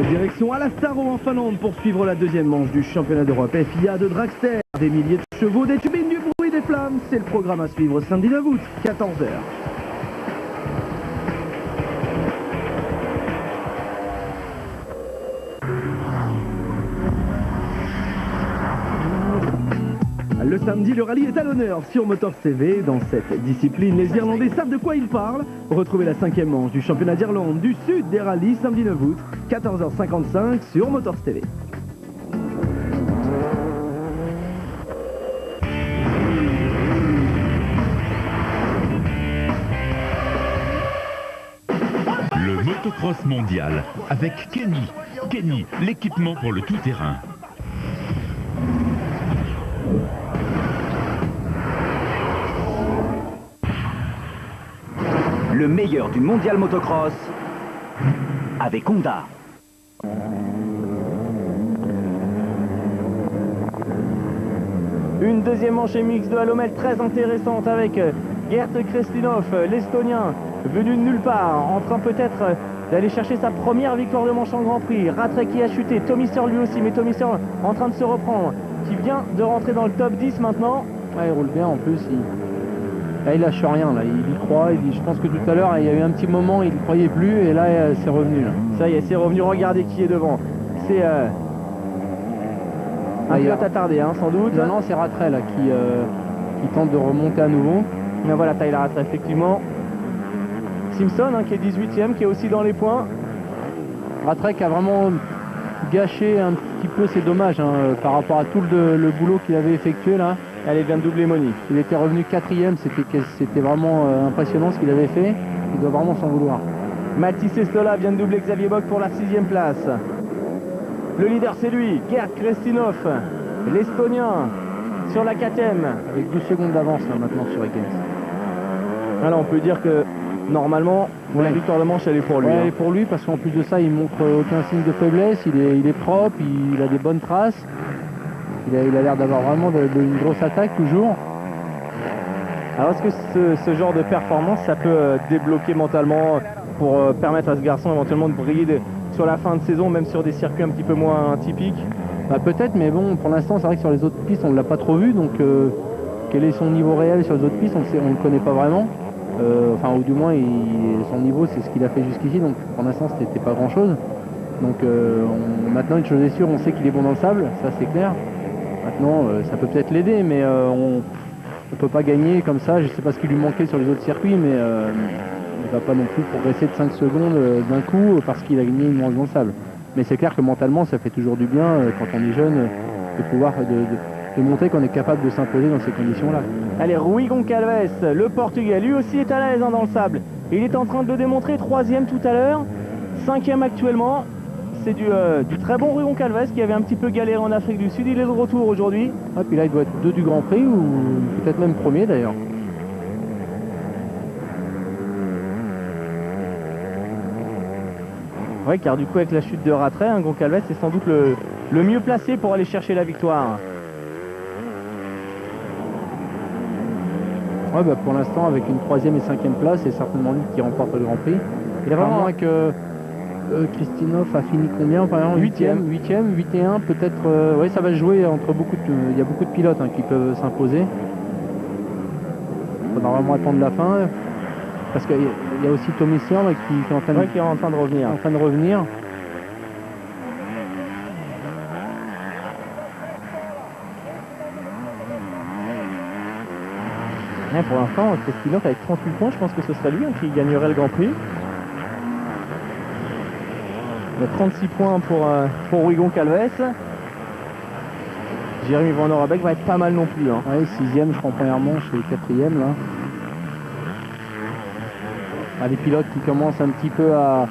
Direction Alastaro en Finlande pour suivre la deuxième manche du championnat d'Europe FIA de Dragster. Des milliers de chevaux, des turbines, du bruit, des flammes. C'est le programme à suivre samedi 9 août, 14h. Le samedi, le rallye est à l'honneur sur Motor TV. Dans cette discipline, les Irlandais savent de quoi ils parlent. Retrouvez la cinquième manche du championnat d'Irlande du sud des rallyes samedi 9 août, 14h55 sur Motors TV. Le motocross mondial avec Kenny. Kenny, l'équipement pour le tout-terrain. Le meilleur du mondial motocross avec Honda. Une deuxième manche MX de Halomel très intéressante avec Gert Krestinov, l'Estonien, venu de nulle part, en train peut-être d'aller chercher sa première victoire de manche en Grand Prix. Rattray qui a chuté, Tommy Searle lui aussi, mais Tommy Searle en train de se reprendre, qui vient de rentrer dans le top 10 maintenant. Ouais, il roule bien en plus, là il lâche rien, là. Il y croit, je pense que tout à l'heure il y a eu un petit moment il ne croyait plus et là c'est revenu. Là. Ça y est, c'est revenu, regardez qui est devant. C'est un pilote attardé, hein, sans doute. Non, c'est Rattray là qui tente de remonter à nouveau. Mais voilà, Tyler Rattray effectivement. Simpson hein, qui est 18e, qui est aussi dans les points. Rattray qui a vraiment gâché un petit peu ses dommages hein, par rapport à tout le boulot qu'il avait effectué là. Elle vient de doubler Moni. Il était revenu 4e, c'était vraiment impressionnant ce qu'il avait fait. Il doit vraiment s'en vouloir. Mathis Estola vient de doubler Xavier Bock pour la 6e place. Le leader c'est lui, Gert Krestinov, l'Estonien sur la KTM. Avec 12 secondes d'avance là maintenant sur Ekens. Alors on peut dire que normalement la victoire de manche elle est pour lui. Ouais, hein. elle est pour lui parce qu'en plus de ça il montre aucun signe de faiblesse, il est propre, il a des bonnes traces. Il a l'air d'avoir vraiment une grosse attaque toujours. Alors est-ce que ce genre de performance ça peut débloquer mentalement pour permettre à ce garçon éventuellement de briller sur la fin de saison, même sur des circuits un petit peu moins typiques? Bah, peut-être, mais bon, pour l'instant c'est vrai que sur les autres pistes on ne l'a pas trop vu, donc quel est son niveau réel sur les autres pistes, on ne le connaît pas vraiment. Enfin, ou du moins son niveau c'est ce qu'il a fait jusqu'ici, donc pour l'instant c'était pas grand chose. Donc maintenant une chose est sûre, on sait qu'il est bon dans le sable, ça c'est clair. Maintenant ça peut peut-être l'aider, mais on ne peut pas gagner comme ça. Je ne sais pas ce qui lui manquait sur les autres circuits, mais il ne va pas non plus progresser de 5 secondes d'un coup parce qu'il a gagné une manche dans le sable. Mais c'est clair que mentalement ça fait toujours du bien quand on est jeune de pouvoir de montrer qu'on est capable de s'imposer dans ces conditions-là. Allez, Rui Goncalves, le Portugais, lui aussi est à l'aise hein, dans le sable. Il est en train de le démontrer, 3e tout à l'heure, 5e actuellement. C'est du très bon Rui Goncalves qui avait un petit peu galéré en Afrique du Sud. Il est de retour aujourd'hui. Et puis là il doit être 2 du Grand Prix ou peut-être même 1er d'ailleurs. Oui, car du coup avec la chute de Rattray, hein, Goncalves est sans doute le mieux placé pour aller chercher la victoire. Ouais, bah pour l'instant avec une 3e et 5e place, c'est certainement lui qui remporte le Grand Prix. Il est vraiment que Krestinov a fini combien par exemple? 8e, 8 et 1 peut-être. Oui, ça va se jouer entre il y a beaucoup de pilotes hein, qui peuvent s'imposer. Il faudra vraiment attendre la fin. Parce qu'il y a aussi Tommy Searle qui est en train de revenir. Et pour l'instant, Krestinov avec 38 points, je pense que ce serait lui hein, qui gagnerait le Grand Prix. Il y a 36 points pour Rui Goncalves. Jérémy Van Orabeck va être pas mal non plus. Hein. Ouais, 6e je crois en première manche et 4e là. Ah, les pilotes qui commencent un petit peu à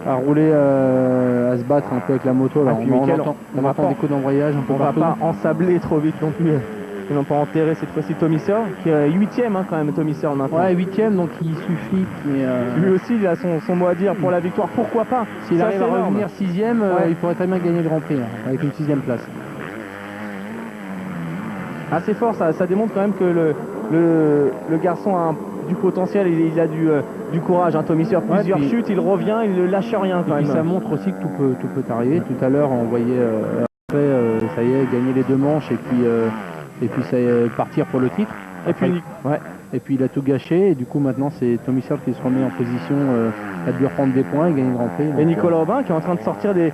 rouler, à se battre un peu avec la moto. Là. On entend des coups d'embrayage. On ne va pas ensabler trop vite non plus. Ils n'ont pas enterré cette fois-ci Tommy Searle, qui est 8e hein, quand même, Tommy Searle maintenant. Ouais, 8e, donc il suffit. Lui aussi, il a son mot à dire pour la victoire. Pourquoi pas? S'il arrive à revenir 6e, il pourrait très bien gagner le Grand Prix, hein, avec une 6e place. Assez fort, ça démontre quand même que le garçon a du potentiel, il a du courage. Hein. Tommy Searle, plusieurs chutes, il revient, il ne lâche rien quand même. Ça montre aussi que tout peut arriver. Tout à l'heure, on voyait ça y est, gagner les 2 manches et puis ça y est, partir pour le titre. Et puis il a tout gâché et du coup maintenant c'est Tommy Searle qui se remet en position à lui reprendre des points et gagner le Grand Prix. Et Nicolas Aubin qui est en train de sortir les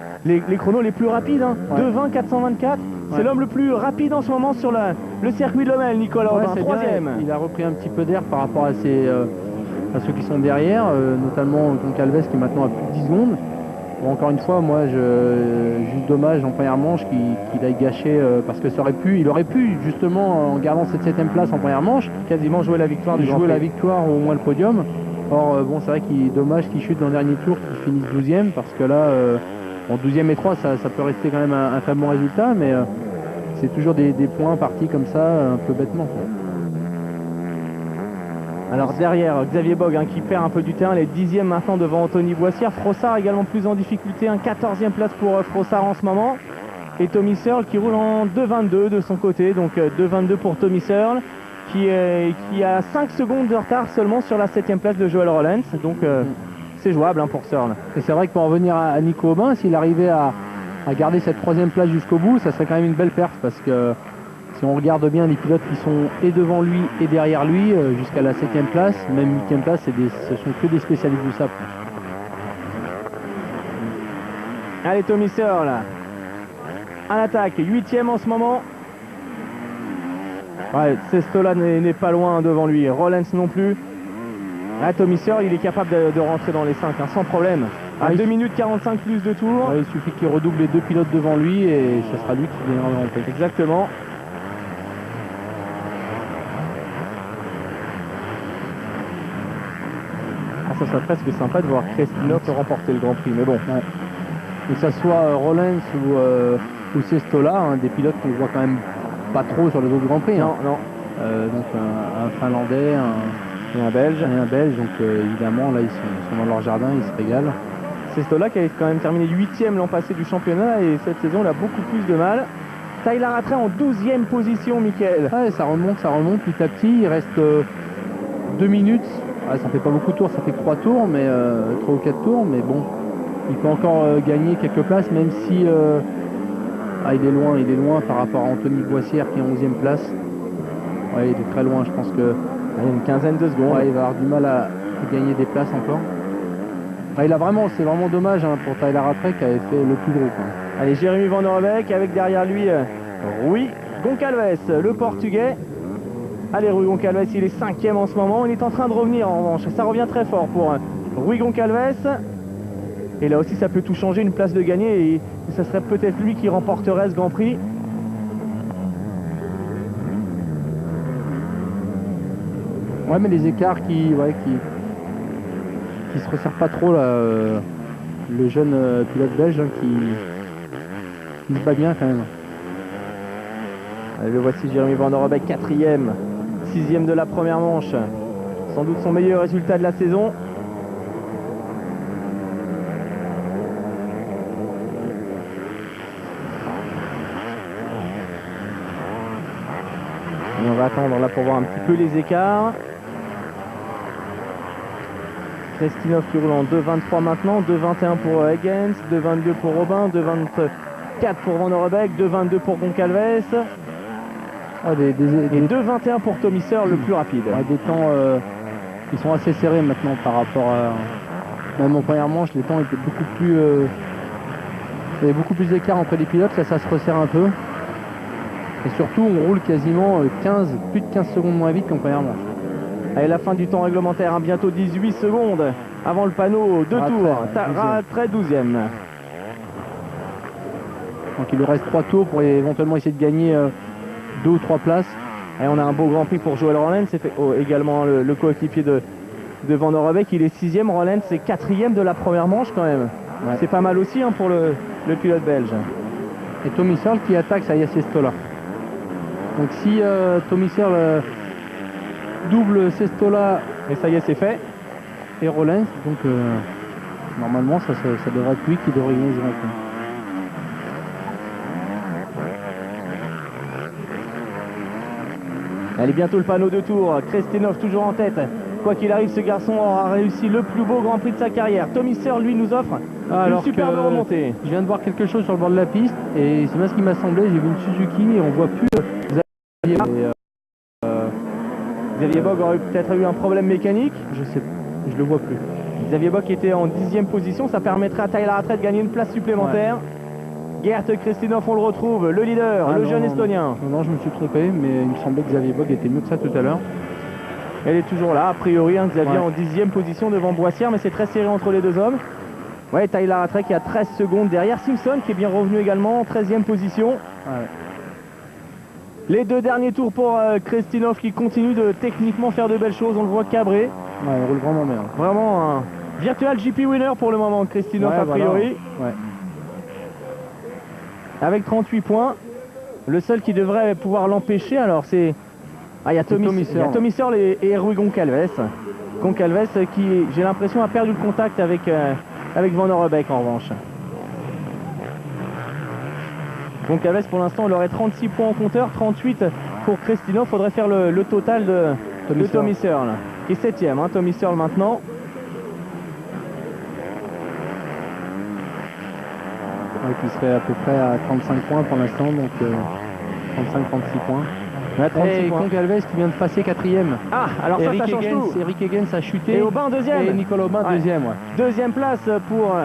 chronos les plus rapides. Hein. 2:20, 424. C'est l'homme le plus rapide en ce moment sur le circuit de Lommel, Nicolas Aubin, 3e. Il a repris un petit peu d'air par rapport à ceux qui sont derrière, notamment Goncalves qui est maintenant à plus de 10 secondes. Bon, encore une fois, moi, juste dommage en première manche qu'il aille gâcher, parce que il aurait pu justement, en gardant cette 7e place en première manche, quasiment jouer la victoire ou au moins le podium. Or, bon, c'est vrai qu'il est dommage qu'il chute dans le dernier tour, qu'il finisse 12e, parce que là, en 12e et 3, ça peut rester quand même un très bon résultat, mais c'est toujours des points partis comme ça, un peu bêtement. Alors derrière, Xavier Bock hein, qui perd un peu du terrain, les 10e maintenant devant Anthony Boissière. Frossard également plus en difficulté, 14e place pour Frossard en ce moment. Et Tommy Searle qui roule en 2,22 de son côté, donc 2,22 pour Tommy Searle qui a 5 secondes de retard seulement sur la 7ème place de Joel Rollens, donc c'est jouable pour Searle. Et c'est vrai que pour revenir à Nico Aubin, s'il arrivait à garder cette 3ème place jusqu'au bout, ça serait quand même une belle perf, parce que si on regarde bien les pilotes qui sont et devant lui et derrière lui, jusqu'à la 7ème place, même 8ème place, ce sont que des spécialistes du SAP. Allez, Tommy Searle à l'attaque, 8ème en ce moment. Ouais, Sestola n'est pas loin devant lui, Rollens non plus. Ah, Tommy Searle, il est capable de rentrer dans les 5 sans problème. À 2 minutes 45 plus de tours. Ouais, il suffit qu'il redouble les 2 pilotes devant lui et ce sera lui qui gagnera le Grand Prix. Exactement. Ah, ça serait presque sympa de voir Kristinov remporter le Grand Prix, mais bon. Ouais. Que ça soit Rollens ou Sestola, des pilotes qu'on voit quand même pas trop sur les autres Grands Prix. Non, non. Donc un Finlandais et un Belge. Donc évidemment là ils sont dans leur jardin, ils se régalent. Sestola qui a quand même terminé 8ème l'an passé du championnat et cette saison il a beaucoup plus de mal. Tyler Rattray en 12ème position, Mickaël. Ouais, ça remonte petit à petit, il reste 2 minutes. Ah, ça fait pas beaucoup de tours, ça fait 3 tours, mais 3 ou 4 tours, mais bon, il peut encore gagner quelques places, même si il est loin par rapport à Anthony Boissière qui est en 11ème place. Ouais, il est très loin, je pense que il y a une quinzaine de secondes. Ouais, il va avoir du mal à gagner des places encore. C'est vraiment dommage pour Tyler Rattray qui avait fait le plus gros. Allez, Jérémy Van Der Beek avec derrière lui Rui Goncalves, le portugais. Allez, Rui Goncalves, il est 5ème en ce moment. Il est en train de revenir en revanche. Ça revient très fort pour Rui Goncalves. Et là aussi, ça peut tout changer, une place de gagner. Et ça serait peut-être lui qui remporterait ce Grand Prix. Ouais, mais les écarts qui se resserrent pas trop là. Le jeune pilote belge qui se bat bien quand même. Allez, le voici, Jérémy Van Der Beek, 4ème, 6ème de la première manche. Sans doute son meilleur résultat de la saison. Et on va attendre là pour voir un petit peu les écarts. Kristinov qui roule en 2,23 maintenant, 2,21 pour Huygens, 2,22 pour Robin, 2,24 pour Van Der Beek, 2,22 pour Goncalves. Et 2,21 pour Tommy Searle, le plus rapide. Des temps qui sont assez serrés maintenant par rapport à... Même en première manche, les temps étaient beaucoup plus... il y avait beaucoup plus d'écart entre les pilotes, là ça se resserre un peu. Et surtout, on roule quasiment plus de 15 secondes moins vite qu'en première manche. Allez, la fin du temps réglementaire, bientôt 18 secondes avant le panneau, 2 tours. Rattray 12ème. Donc il lui reste 3 tours pour éventuellement essayer de gagner 2 ou 3 places. Et on a un beau Grand Prix pour Joel Rollens, c'est également le coéquipier de Van Der Beek. Il est 6ème, Rollens c'est 4ème de la première manche quand même. Ouais. C'est pas mal aussi pour le pilote belge. Et Tommy Searle qui attaque Saya Sestola. Donc si Tommy Searle double Sestola, et ça y est, c'est fait. Et Rollens, donc normalement ça devrait être lui qui devrait gagner ce Grand Prix. Allez, bientôt le panneau de tour. Kristinov toujours en tête. Quoi qu'il arrive, ce garçon aura réussi le plus beau Grand Prix de sa carrière. Tommy Searle, lui, nous offre une superbe remontée. Je viens de voir quelque chose sur le bord de la piste et c'est bien ce qui m'a semblé. J'ai vu une Suzuki et on voit plus Xavier Bock aurait peut-être eu un problème mécanique. Je le vois plus. Xavier Bock était en 10ème position. Ça permettrait à Tyler Rattray de gagner une place supplémentaire. Ouais. Gert Kristinov, on le retrouve, le leader, le jeune estonien. Non, je me suis trompé, mais il me semblait que Xavier Bock était mieux que ça tout à l'heure. Elle est toujours là, a priori, Xavier en 10ème position devant Boissière, mais c'est très serré entre les deux hommes. Ouais, Tyler Rattray qui a 13 secondes derrière Simpson, qui est bien revenu également en 13ème position. Ouais. Les 2 derniers tours pour Kristinov qui continue de techniquement faire de belles choses, on le voit cabrer. Ouais, il roule vraiment bien. Vraiment un virtual GP winner pour le moment, Kristinov a priori. Voilà. Ouais. Avec 38 points, le seul qui devrait pouvoir l'empêcher, alors c'est... Ah, il y a Tommy Searle et Rui Goncalves. Goncalves qui, j'ai l'impression, a perdu le contact avec Van Der Beek en revanche. Goncalves pour l'instant il aurait 36 points en compteur, 38 pour Kristinov. Faudrait faire le total de Tommy Searle, qui est 7ème, hein, Tommy Searle maintenant. Ouais, qui serait à peu près à 35 points pour l'instant, donc 35-36 points. Et Goncalves qui vient de passer 4ème. Ah, alors ça change tout. Eric Higgins a chuté. Et Aubin 2ème. Et Nicolas Aubin 2ème. Ouais. Deuxième place pour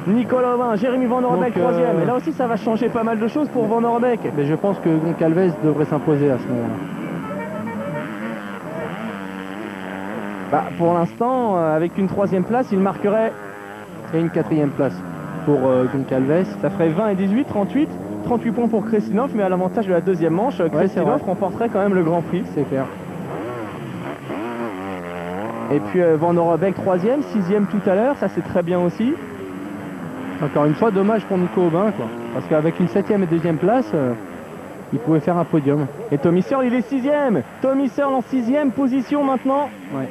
Nicolas Aubin. Jérémy Van Orbeek 3ème. Et là aussi ça va changer pas mal de choses pour Van Orbeek. Mais je pense que Goncalves devrait s'imposer à ce moment-là. Bah, pour l'instant, avec une 3ème place, il marquerait. Et une 4ème place pour Goncalves. Ça ferait 20 et 18, 38. 38 points pour Kristinov, mais à l'avantage de la deuxième manche, Kristinov remporterait quand même le Grand Prix. C'est clair. Et puis Van Orbeek 3ème, 6ème tout à l'heure, ça c'est très bien aussi. Encore une fois, dommage pour Nico Aubin, quoi. Parce qu'avec une 7ème et 2ème place, il pouvait faire un podium. Et Tommy Searle, il est 6ème. Tommy Searle en 6ème position maintenant. Ouais.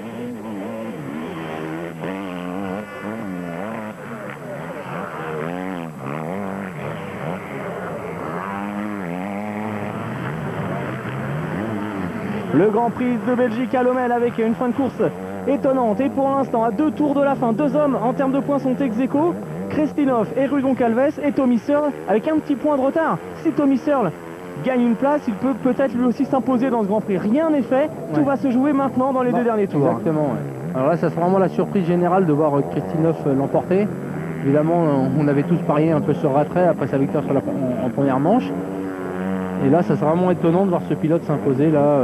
Le Grand Prix de Belgique à Lommel avec une fin de course étonnante. Et pour l'instant, à 2 tours de la fin, 2 hommes en termes de points sont ex-aequo. Kristinov et Rui Goncalves et Tommy Searle avec un petit point de retard. Si Tommy Searle gagne une place, il peut peut-être lui aussi s'imposer dans ce Grand Prix. Rien n'est fait, tout va se jouer maintenant dans les 2 derniers tours. Exactement. Ouais. Alors là, ça sera vraiment la surprise générale de voir Kristinov l'emporter. Évidemment, on avait tous parié un peu sur Rattray après sa victoire sur en première manche. Et là, ça sera vraiment étonnant de voir ce pilote s'imposer. Là,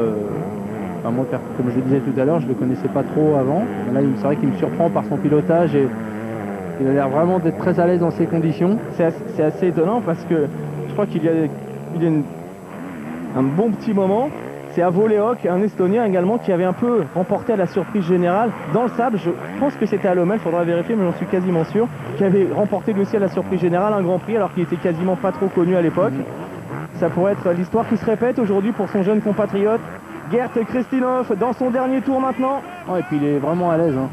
enfin, moi, comme je le disais tout à l'heure, je ne le connaissais pas trop avant. Mais là, c'est vrai qu'il me surprend par son pilotage et il a l'air vraiment d'être très à l'aise dans ces conditions. C'est assez étonnant parce que je crois qu'il y a un bon petit moment. C'est Avo Lehoc, un Estonien également, qui avait un peu remporté à la surprise générale dans le sable. Je pense que c'était à Lommel, il faudra vérifier, mais j'en suis quasiment sûr. Qui avait remporté lui aussi à la surprise générale un Grand Prix alors qu'il était quasiment pas trop connu à l'époque. Ça pourrait être l'histoire qui se répète aujourd'hui pour son jeune compatriote Gert Kristinov dans son dernier tour maintenant. Oh, et puis il est vraiment à l'aise. Hein.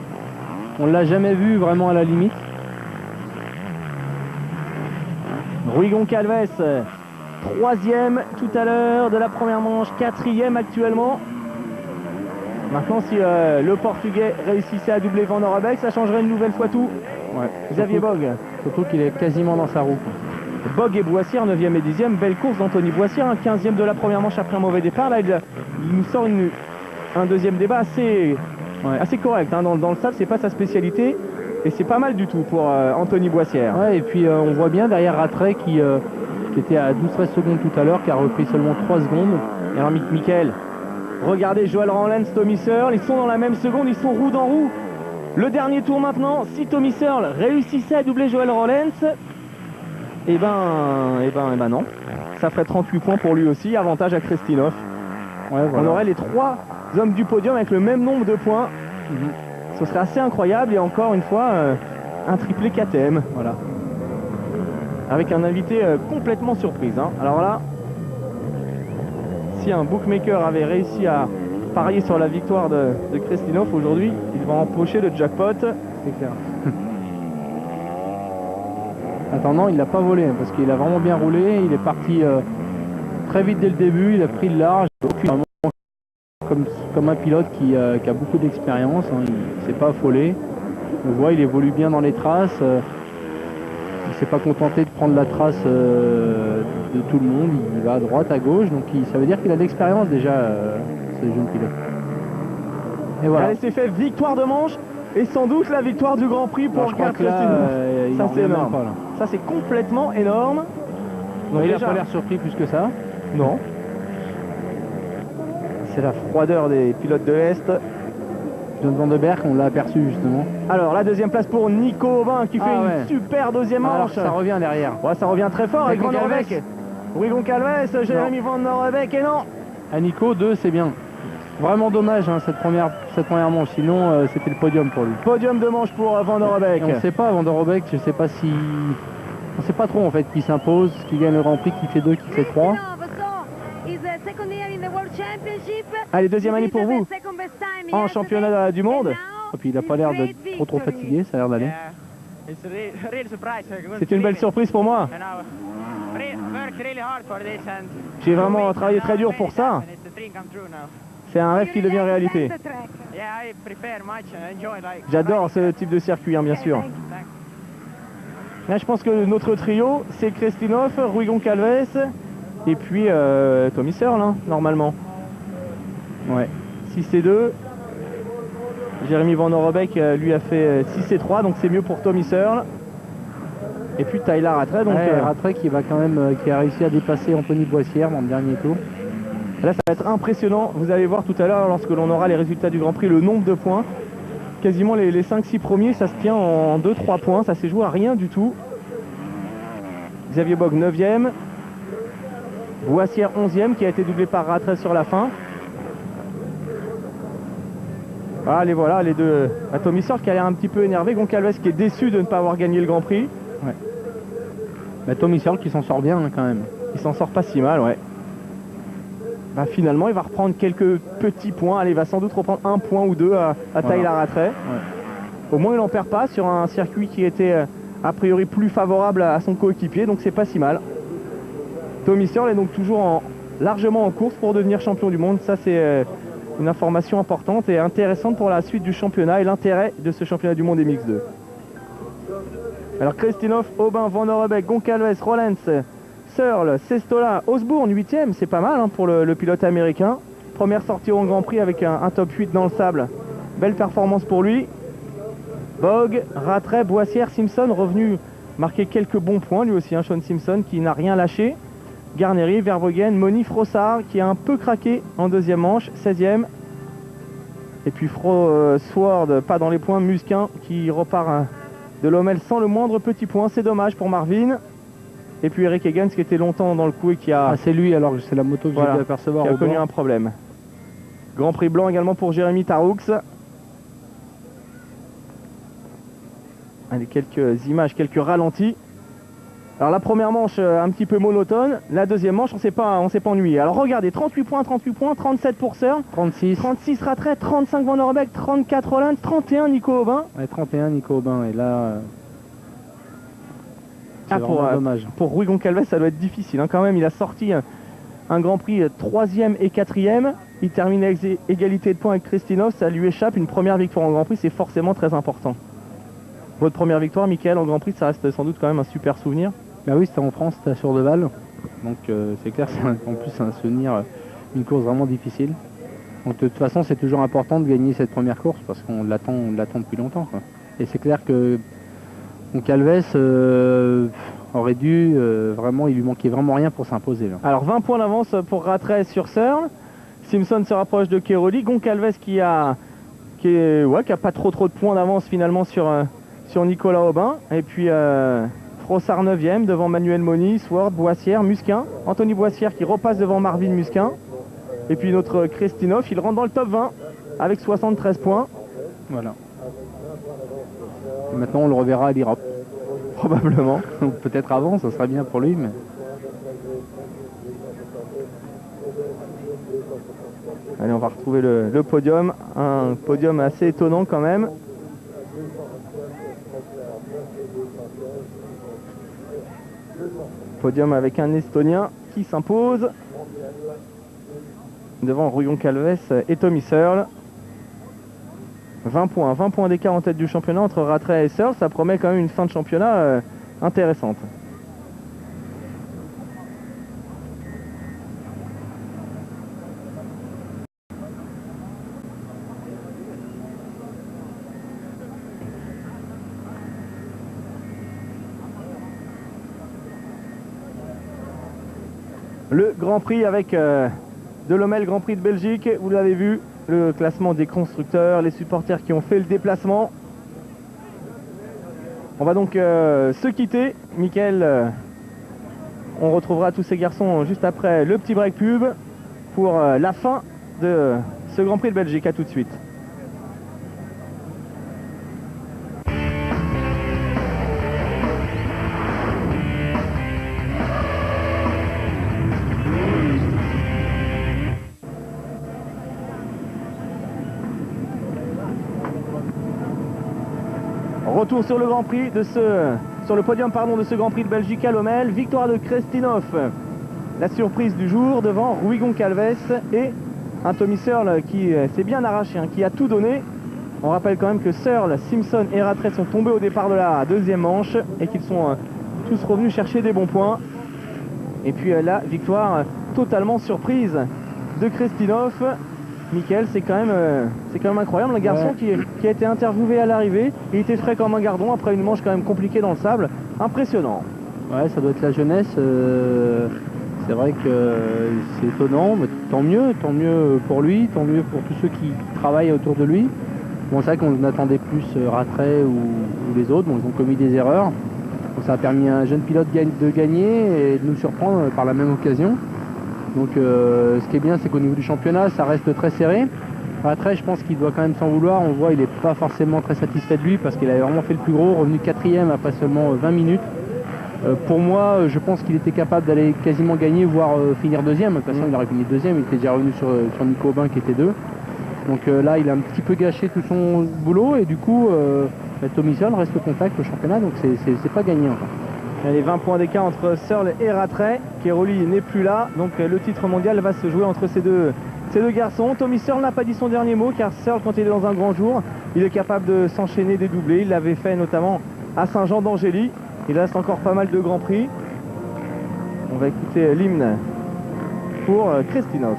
On ne l'a jamais vu vraiment à la limite. Rui Goncalves, 3ème tout à l'heure de la première manche, 4ème actuellement. Maintenant, si le Portugais réussissait à doubler Van Orbeek, ça changerait une nouvelle fois tout. Ouais. Xavier Bogg. Surtout qu'il est quasiment dans sa roue. Bogg et Boissière 9ème et 10ème, belle course d'Anthony Boissière, un 15ème de la première manche après un mauvais départ. Là il nous sort un deuxième débat assez correct, hein. Dans le sable c'est pas sa spécialité et c'est pas mal du tout pour Anthony Boissière. Ouais, et puis on voit bien derrière Rattray qui était à 12-13 secondes tout à l'heure, qui a repris seulement 3 secondes. Et alors Michael, regardez Joel Rowlands, Tommy Searle, ils sont dans la même seconde, ils sont roue dans roue. Le dernier tour maintenant, si Tommy Searle réussissait à doubler Joel Rowlands, eh ben non. Ça ferait 38 points pour lui aussi, avantage à Kristinov. Ouais, voilà. On aurait les 3 hommes du podium avec le même nombre de points. Ce serait assez incroyable et encore une fois, un triplé KTM. Voilà. Avec un invité complètement surprise. Hein. Alors là, si un bookmaker avait réussi à parier sur la victoire de Kristinov aujourd'hui, il va empocher le jackpot. C'est clair. Attends, il n'a pas volé parce qu'il a vraiment bien roulé. Il est parti très vite dès le début. Il a pris le large. Comme un pilote qui a beaucoup d'expérience. Hein, il ne s'est pas affolé. On voit, il évolue bien dans les traces. Il ne s'est pas contenté de prendre la trace de tout le monde. Il va à droite, à gauche. Donc ça veut dire qu'il a de l'expérience déjà, ce jeune pilote. Et voilà. Allez, c'est fait. Victoire de manche. Et sans doute la victoire du Grand Prix pour Gert Kristinov. Ça c'est énorme. Pas, ça c'est complètement énorme. Donc, il n'a pas l'air surpris plus que ça. Non. C'est la froideur des pilotes de l'Est. John Van der Berg, on l'a aperçu justement. Alors la deuxième place pour Nico Aubin qui fait une super deuxième manche. Alors, ça revient derrière. Ouais, ça revient très fort avec Van Orbeek. Rui Goncalves, Jérémy Van Orbeek et non. À Nico, 2 c'est bien. Vraiment dommage hein, cette première manche, sinon c'était le podium pour lui. Podium de manche pour Van Orbeek. On ne sait pas, Van Orbeek, je ne sais pas si... On ne sait pas trop en fait qui s'impose, qui gagne le Grand Prix, qui fait 2, qui fait 3. Allez, deuxième année pour vous en championnat du monde. Et puis il n'a pas l'air d'être trop fatigué, ça a l'air d'aller. C'est une belle surprise pour moi. J'ai vraiment travaillé très dur pour ça. C'est un rêve qui devient réalité. J'adore ce type de circuit, hein, bien sûr. Là, je pense que notre trio, c'est Kristinov, Rui Goncalves et puis Tommy Searle, hein, normalement. Ouais, 6 et 2. Jérémy Van Orbeek lui a fait 6 et 3, donc c'est mieux pour Tommy Searle. Et puis Tyler Rattray, donc Rattray qui va quand même, qui a réussi à dépasser Anthony Boissière dans le dernier tour. Là, ça va être impressionnant. Vous allez voir tout à l'heure, lorsque l'on aura les résultats du Grand Prix, le nombre de points. Quasiment les 5-6 premiers, ça se tient en 2-3 points. Ça s'est joué à rien du tout. Xavier Bogue 9e. Boissière 11e, qui a été doublé par Rattray sur la fin. Voilà, les deux. Tommy Searle qui a l'air un petit peu énervé. Goncalves qui est déçu de ne pas avoir gagné le Grand Prix. Ouais. Mais Tommy Searle qui s'en sort bien, hein, quand même. Il s'en sort pas si mal, ouais. Finalement, il va reprendre quelques petits points. Allez, il va sans doute reprendre 1 point ou 2 à Tyler Rattray. Ouais. Au moins, il n'en perd pas sur un circuit qui était a priori plus favorable à son coéquipier, donc c'est pas si mal. Tommy Searle est donc toujours largement en course pour devenir champion du monde. Ça, c'est une information importante et intéressante pour la suite du championnat et l'intérêt de ce championnat du monde MX2. Alors, Kristinov, Aubin, Van Orbeek, Goncalves, Rollens, Searle, Sestola, Osbourne, 8e, c'est pas mal, hein, pour le pilote américain. Première sortie au Grand Prix avec un top 8 dans le sable. Belle performance pour lui. Bogue, Rattray, Boissière, Simpson, revenu marquer quelques bons points lui aussi, hein, Sean Simpson qui n'a rien lâché. Garneri, Verbruggen, Moni, Frossard qui a un peu craqué en deuxième manche, 16e. Et puis Sword, pas dans les points, Musquin qui repart de Lommel sans le moindre petit point, c'est dommage pour Marvin. Et puis Eric Higgins qui était longtemps dans le coup et qui a... c'est lui, alors c'est la moto que j'ai dû apercevoir. Qui a connu un problème. Grand Prix blanc également pour Jérémy Tarroux. Allez, quelques images, quelques ralentis. Alors la première manche un petit peu monotone, la deuxième manche on s'est pas ennuyé. Alors regardez, 38 points, 37 pour Searle, 36 Rattray, 35 Van Orbeek, 34 Rollens, 31 Nico Aubin. Ouais, 31 Nico Aubin, et là c'est dommage. Pour Rui Goncalves ça doit être difficile, hein, quand même. Il a sorti un Grand Prix 3e et 4e, il termine à égalité de points avec Kristinov, ça lui échappe. Une première victoire en Grand Prix, c'est forcément très important. Votre première victoire, Mickaël, en Grand Prix, ça reste sans doute quand même un super souvenir. Bah oui, c'était en France, c'était à Sourdeval. Donc c'est clair, c'est en plus un souvenir, une course vraiment difficile. Donc de toute façon, c'est toujours important de gagner cette première course parce qu'on l'attend depuis longtemps, quoi. Et c'est clair que Goncalves aurait dû vraiment, il lui manquait vraiment rien pour s'imposer. Alors 20 points d'avance pour Rattray sur Searle. Simpson se rapproche de Keroli. Goncalves qui a pas trop de points d'avance finalement sur Nicolas Aubin. Et puis Frossard 9e devant Manuel Moni, Sword, Boissière, Musquin. Anthony Boissière qui repasse devant Marvin Musquin. Et puis notre Kristinov, il rentre dans le top 20 avec 73 points. Voilà. Et maintenant on le reverra à l'Europe. Probablement. Peut-être avant, ça serait bien pour lui, mais... Allez, on va retrouver le podium. Un podium assez étonnant quand même. Podium avec un Estonien qui s'impose devant Rui Goncalves et Tommy Searle. 20 points d'écart en tête du championnat entre Rattray et Searle. Ça promet quand même une fin de championnat intéressante. Le Grand Prix avec de Lommel, Grand Prix de Belgique, vous l'avez vu, le classement des constructeurs, les supporters qui ont fait le déplacement. On va donc se quitter. Mickaël, on retrouvera tous ces garçons juste après le petit break pub pour la fin de ce Grand Prix de Belgique. À tout de suite. Retour sur le Grand Prix sur le podium de ce Grand Prix de Belgique à Lommel. Victoire de Kristinov la surprise du jour devant Rui Goncalves et un Tommy Searle qui s'est bien arraché, hein, qui a tout donné. On rappelle quand même que Searle, Simpson et Rattray sont tombés au départ de la deuxième manche et qu'ils sont tous revenus chercher des bons points. Et puis la victoire totalement surprise de Kristinov. Mickaël, c'est quand même incroyable, un garçon qui a été interviewé à l'arrivée. Il était frais comme un gardon après une manche quand même compliquée dans le sable. Impressionnant. Ouais, ça doit être la jeunesse. C'est vrai que c'est étonnant, mais tant mieux pour lui, tant mieux pour tous ceux qui travaillent autour de lui. Bon, c'est vrai qu'on attendait plus Rattray ou les autres. Bon, ils ont commis des erreurs. Donc, ça a permis à un jeune pilote de gagner et de nous surprendre par la même occasion. Donc ce qui est bien, c'est qu'au niveau du championnat, ça reste très serré. Rattray, je pense qu'il doit quand même s'en vouloir. On voit, il n'est pas forcément très satisfait de lui parce qu'il avait vraiment fait le plus gros, revenu 4e après seulement 20 minutes. Pour moi, je pense qu'il était capable d'aller quasiment gagner, voire finir 2e. De toute façon, il aurait fini 2e, il était déjà revenu sur Nico Aubin qui était 2. Donc là, il a un petit peu gâché tout son boulot et du coup, Tommy Searle reste au contact au championnat, donc c'est pas gagné encore. Les 20 points d'écart entre Searle et Rattray. Keroli n'est plus là, donc le titre mondial va se jouer entre ces deux garçons. Tommy Searle n'a pas dit son dernier mot, car Searle, quand il est dans un grand jour, il est capable de s'enchaîner des doublés. Il l'avait fait notamment à Saint-Jean-d'Angély. Il reste encore pas mal de grands prix. On va écouter l'hymne pour Kristinov.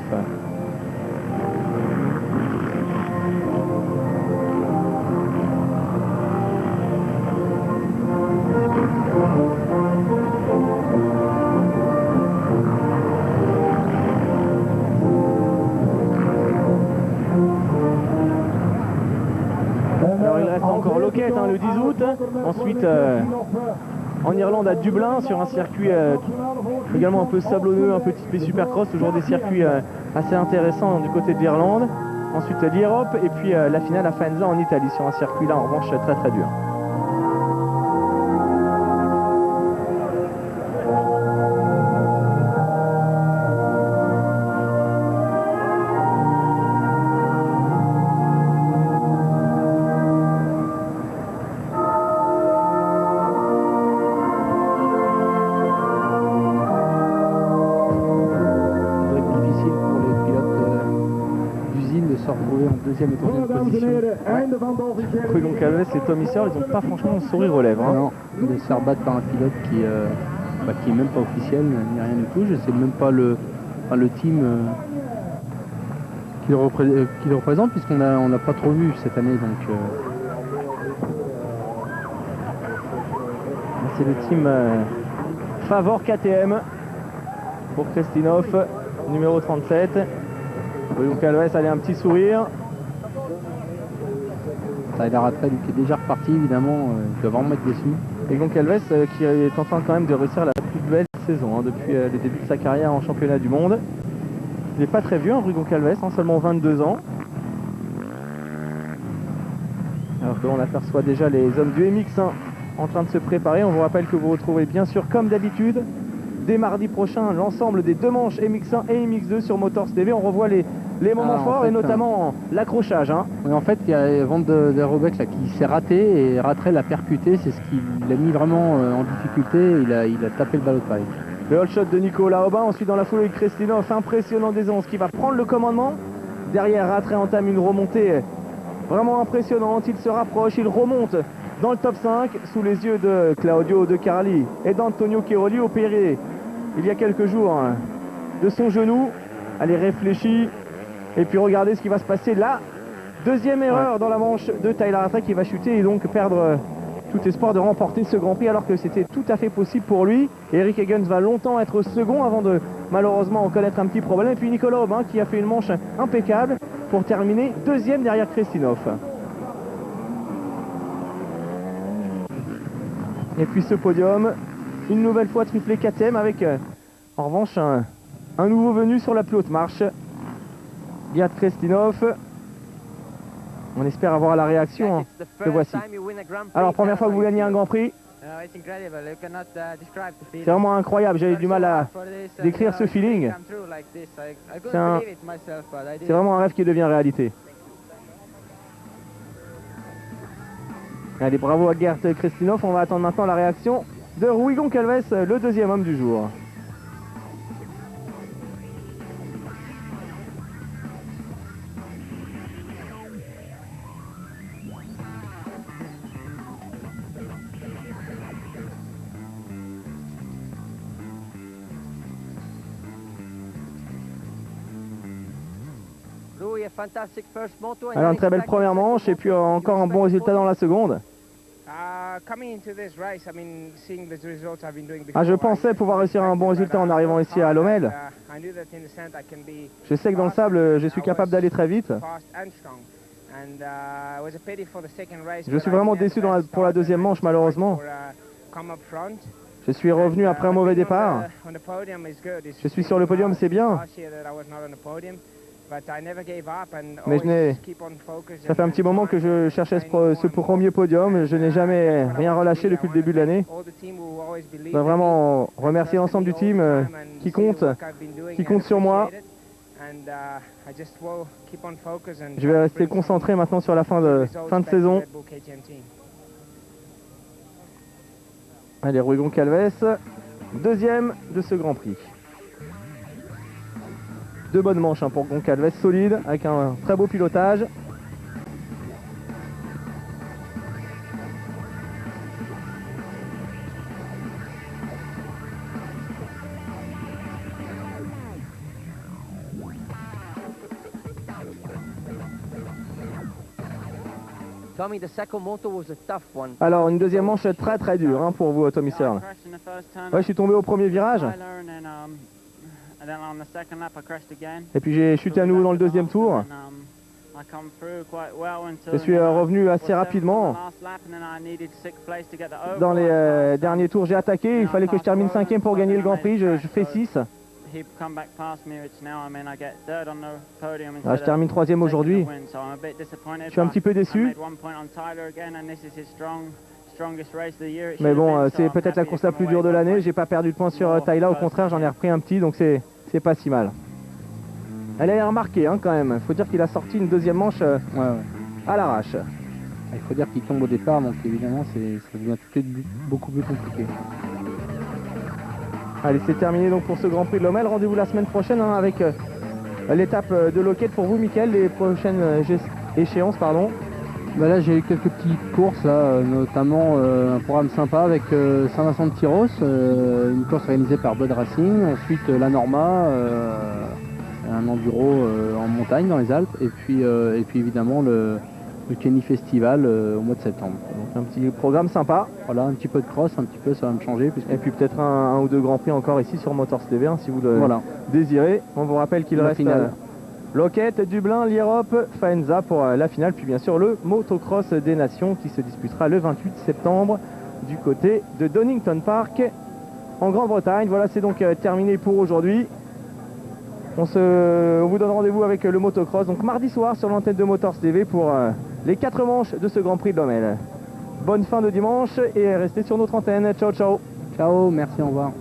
Le 10 août, ensuite en Irlande à Dublin sur un circuit également un peu sablonneux, un peu typé supercross, toujours des circuits assez intéressants du côté de l'Irlande. Ensuite l'Europe et puis la finale à Faenza en Italie sur un circuit là en revanche très très dur. Rui Goncalves et Tommy Searle, ils n'ont pas franchement un sourire aux lèvres. Hein. Non, ils se rebattent par un pilote qui est même pas officiel, ni rien du tout. Je sais même pas le team qui le représente, puisqu'on n'a pas trop vu cette année. Donc c'est le team Favor KTM pour Kristinov, numéro 37. Rui Goncalves, allez, un petit sourire. Tyler Rattray qui est déjà reparti, évidemment, il doit vraiment mettre dessus. Et Goncalves qui est en train quand même de réussir la plus belle saison depuis le début de sa carrière en championnat du monde. Il n'est pas très vieux, Rui Goncalves, seulement 22 ans. Alors que l'on aperçoit déjà les hommes du MX1 en train de se préparer. On vous rappelle que vous retrouvez bien sûr, comme d'habitude, dès mardi prochain, l'ensemble des deux manches MX1 et MX2 sur Motors TV. On revoit les moments forts, en fait, et notamment l'accrochage. Hein. Oui, en fait, il y a Van der Robeck là qui s'est raté et Rattray l'a percuté. C'est ce qui l'a mis vraiment en difficulté. Il a tapé le ballot de paille. Le hold shot de Nicolas Aubin. Ensuite, dans la foulée, Kristinov, impressionnant d'aisance, qui va prendre le commandement. Derrière, Rattray entame une remontée vraiment impressionnante. Il se rapproche, il remonte dans le top 5 sous les yeux de Claudio De Carli et d'Antonio Keroli, opéré il y a quelques jours de son genou. Allez, réfléchit. Et puis regardez ce qui va se passer là. Deuxième erreur dans la manche de Tyler Rattray qui va chuter et donc perdre tout espoir de remporter ce Grand Prix, alors que c'était tout à fait possible pour lui. Et Eric Higgins va longtemps être second avant de malheureusement en connaître un petit problème. Et puis Nicolas Aubin qui a fait une manche impeccable pour terminer deuxième derrière Kristinov. Et puis ce podium, une nouvelle fois triplé KTM avec en revanche un nouveau venu sur la plus haute marche. Gerd Kristinov. On espère avoir la réaction. Hein. Le voici. Alors, première fois que vous gagnez un Grand Prix. C'est vraiment incroyable. J'avais du mal à décrire ce feeling. C'est vraiment un rêve qui devient réalité. Allez, bravo à Gerd Kristinov. On va attendre maintenant la réaction de Rui Goncalves, le deuxième homme du jour. Alors une très belle première manche et puis encore un bon résultat dans la seconde. Je pensais pouvoir réussir un bon résultat en arrivant ici à Lommel. Je sais que dans le sable, je suis capable d'aller très vite. Je suis vraiment déçu pour la deuxième manche, malheureusement. Je suis revenu après un mauvais départ. Je suis sur le podium, c'est bien. Mais ça fait un petit moment que je cherchais ce premier podium. Je n'ai jamais rien relâché depuis le début de l'année. Je voudrais vraiment remercier l'ensemble du team qui compte sur moi. Je vais rester concentré maintenant sur la fin de saison. Allez, Rui Goncalves, deuxième de ce Grand Prix. Deux bonnes manches pour Goncalves, solide, avec un très beau pilotage. Alors, une deuxième manche très dure pour vous, Tommy Searle. Ouais, je suis tombé au premier virage. Et puis j'ai chuté à nouveau dans le deuxième tour. Je suis revenu assez rapidement. Dans les derniers tours, j'ai attaqué. Il fallait que je termine 5e pour gagner le Grand Prix. Je fais 6. Je termine 3e aujourd'hui. Je suis un petit peu déçu. Mais bon, c'est peut-être la course la plus dure de l'année. J'ai pas perdu de points sur Tyler, au contraire, j'en ai repris un petit, donc c'est pas si mal. Elle est remarquée quand même. Il faut dire qu'il a sorti une deuxième manche à l'arrache. Il faut dire qu'il tombe au départ, donc évidemment ça devient tout de suite beaucoup plus compliqué. Allez, c'est terminé donc pour ce Grand Prix de Lommel. Rendez-vous la semaine prochaine avec l'étape de Loket pour vous, Mickaël, les prochaines échéances, pardon. Là j'ai eu quelques petites courses, là, notamment un programme sympa avec Saint-Vincent de Tyros, une course organisée par Bud Racing, ensuite la Norma, un enduro en montagne dans les Alpes, et puis évidemment le Kenny Festival au mois de septembre. Donc un petit programme sympa. Voilà, un petit peu de cross, un petit peu, ça va me changer. Et puis peut-être un ou deux Grands Prix encore ici sur Motors TV, si vous le désirez. On vous rappelle qu'il reste Loket, Dublin, Lierop, Faenza pour la finale, puis bien sûr le Motocross des Nations qui se disputera le 28 septembre du côté de Donington Park en Grande-Bretagne. Voilà, c'est donc terminé pour aujourd'hui. On vous donne rendez-vous avec le motocross, donc mardi soir sur l'antenne de Motors TV pour les 4 manches de ce Grand Prix de Lommel. Bonne fin de dimanche et restez sur notre antenne. Ciao, ciao. Ciao, merci, au revoir.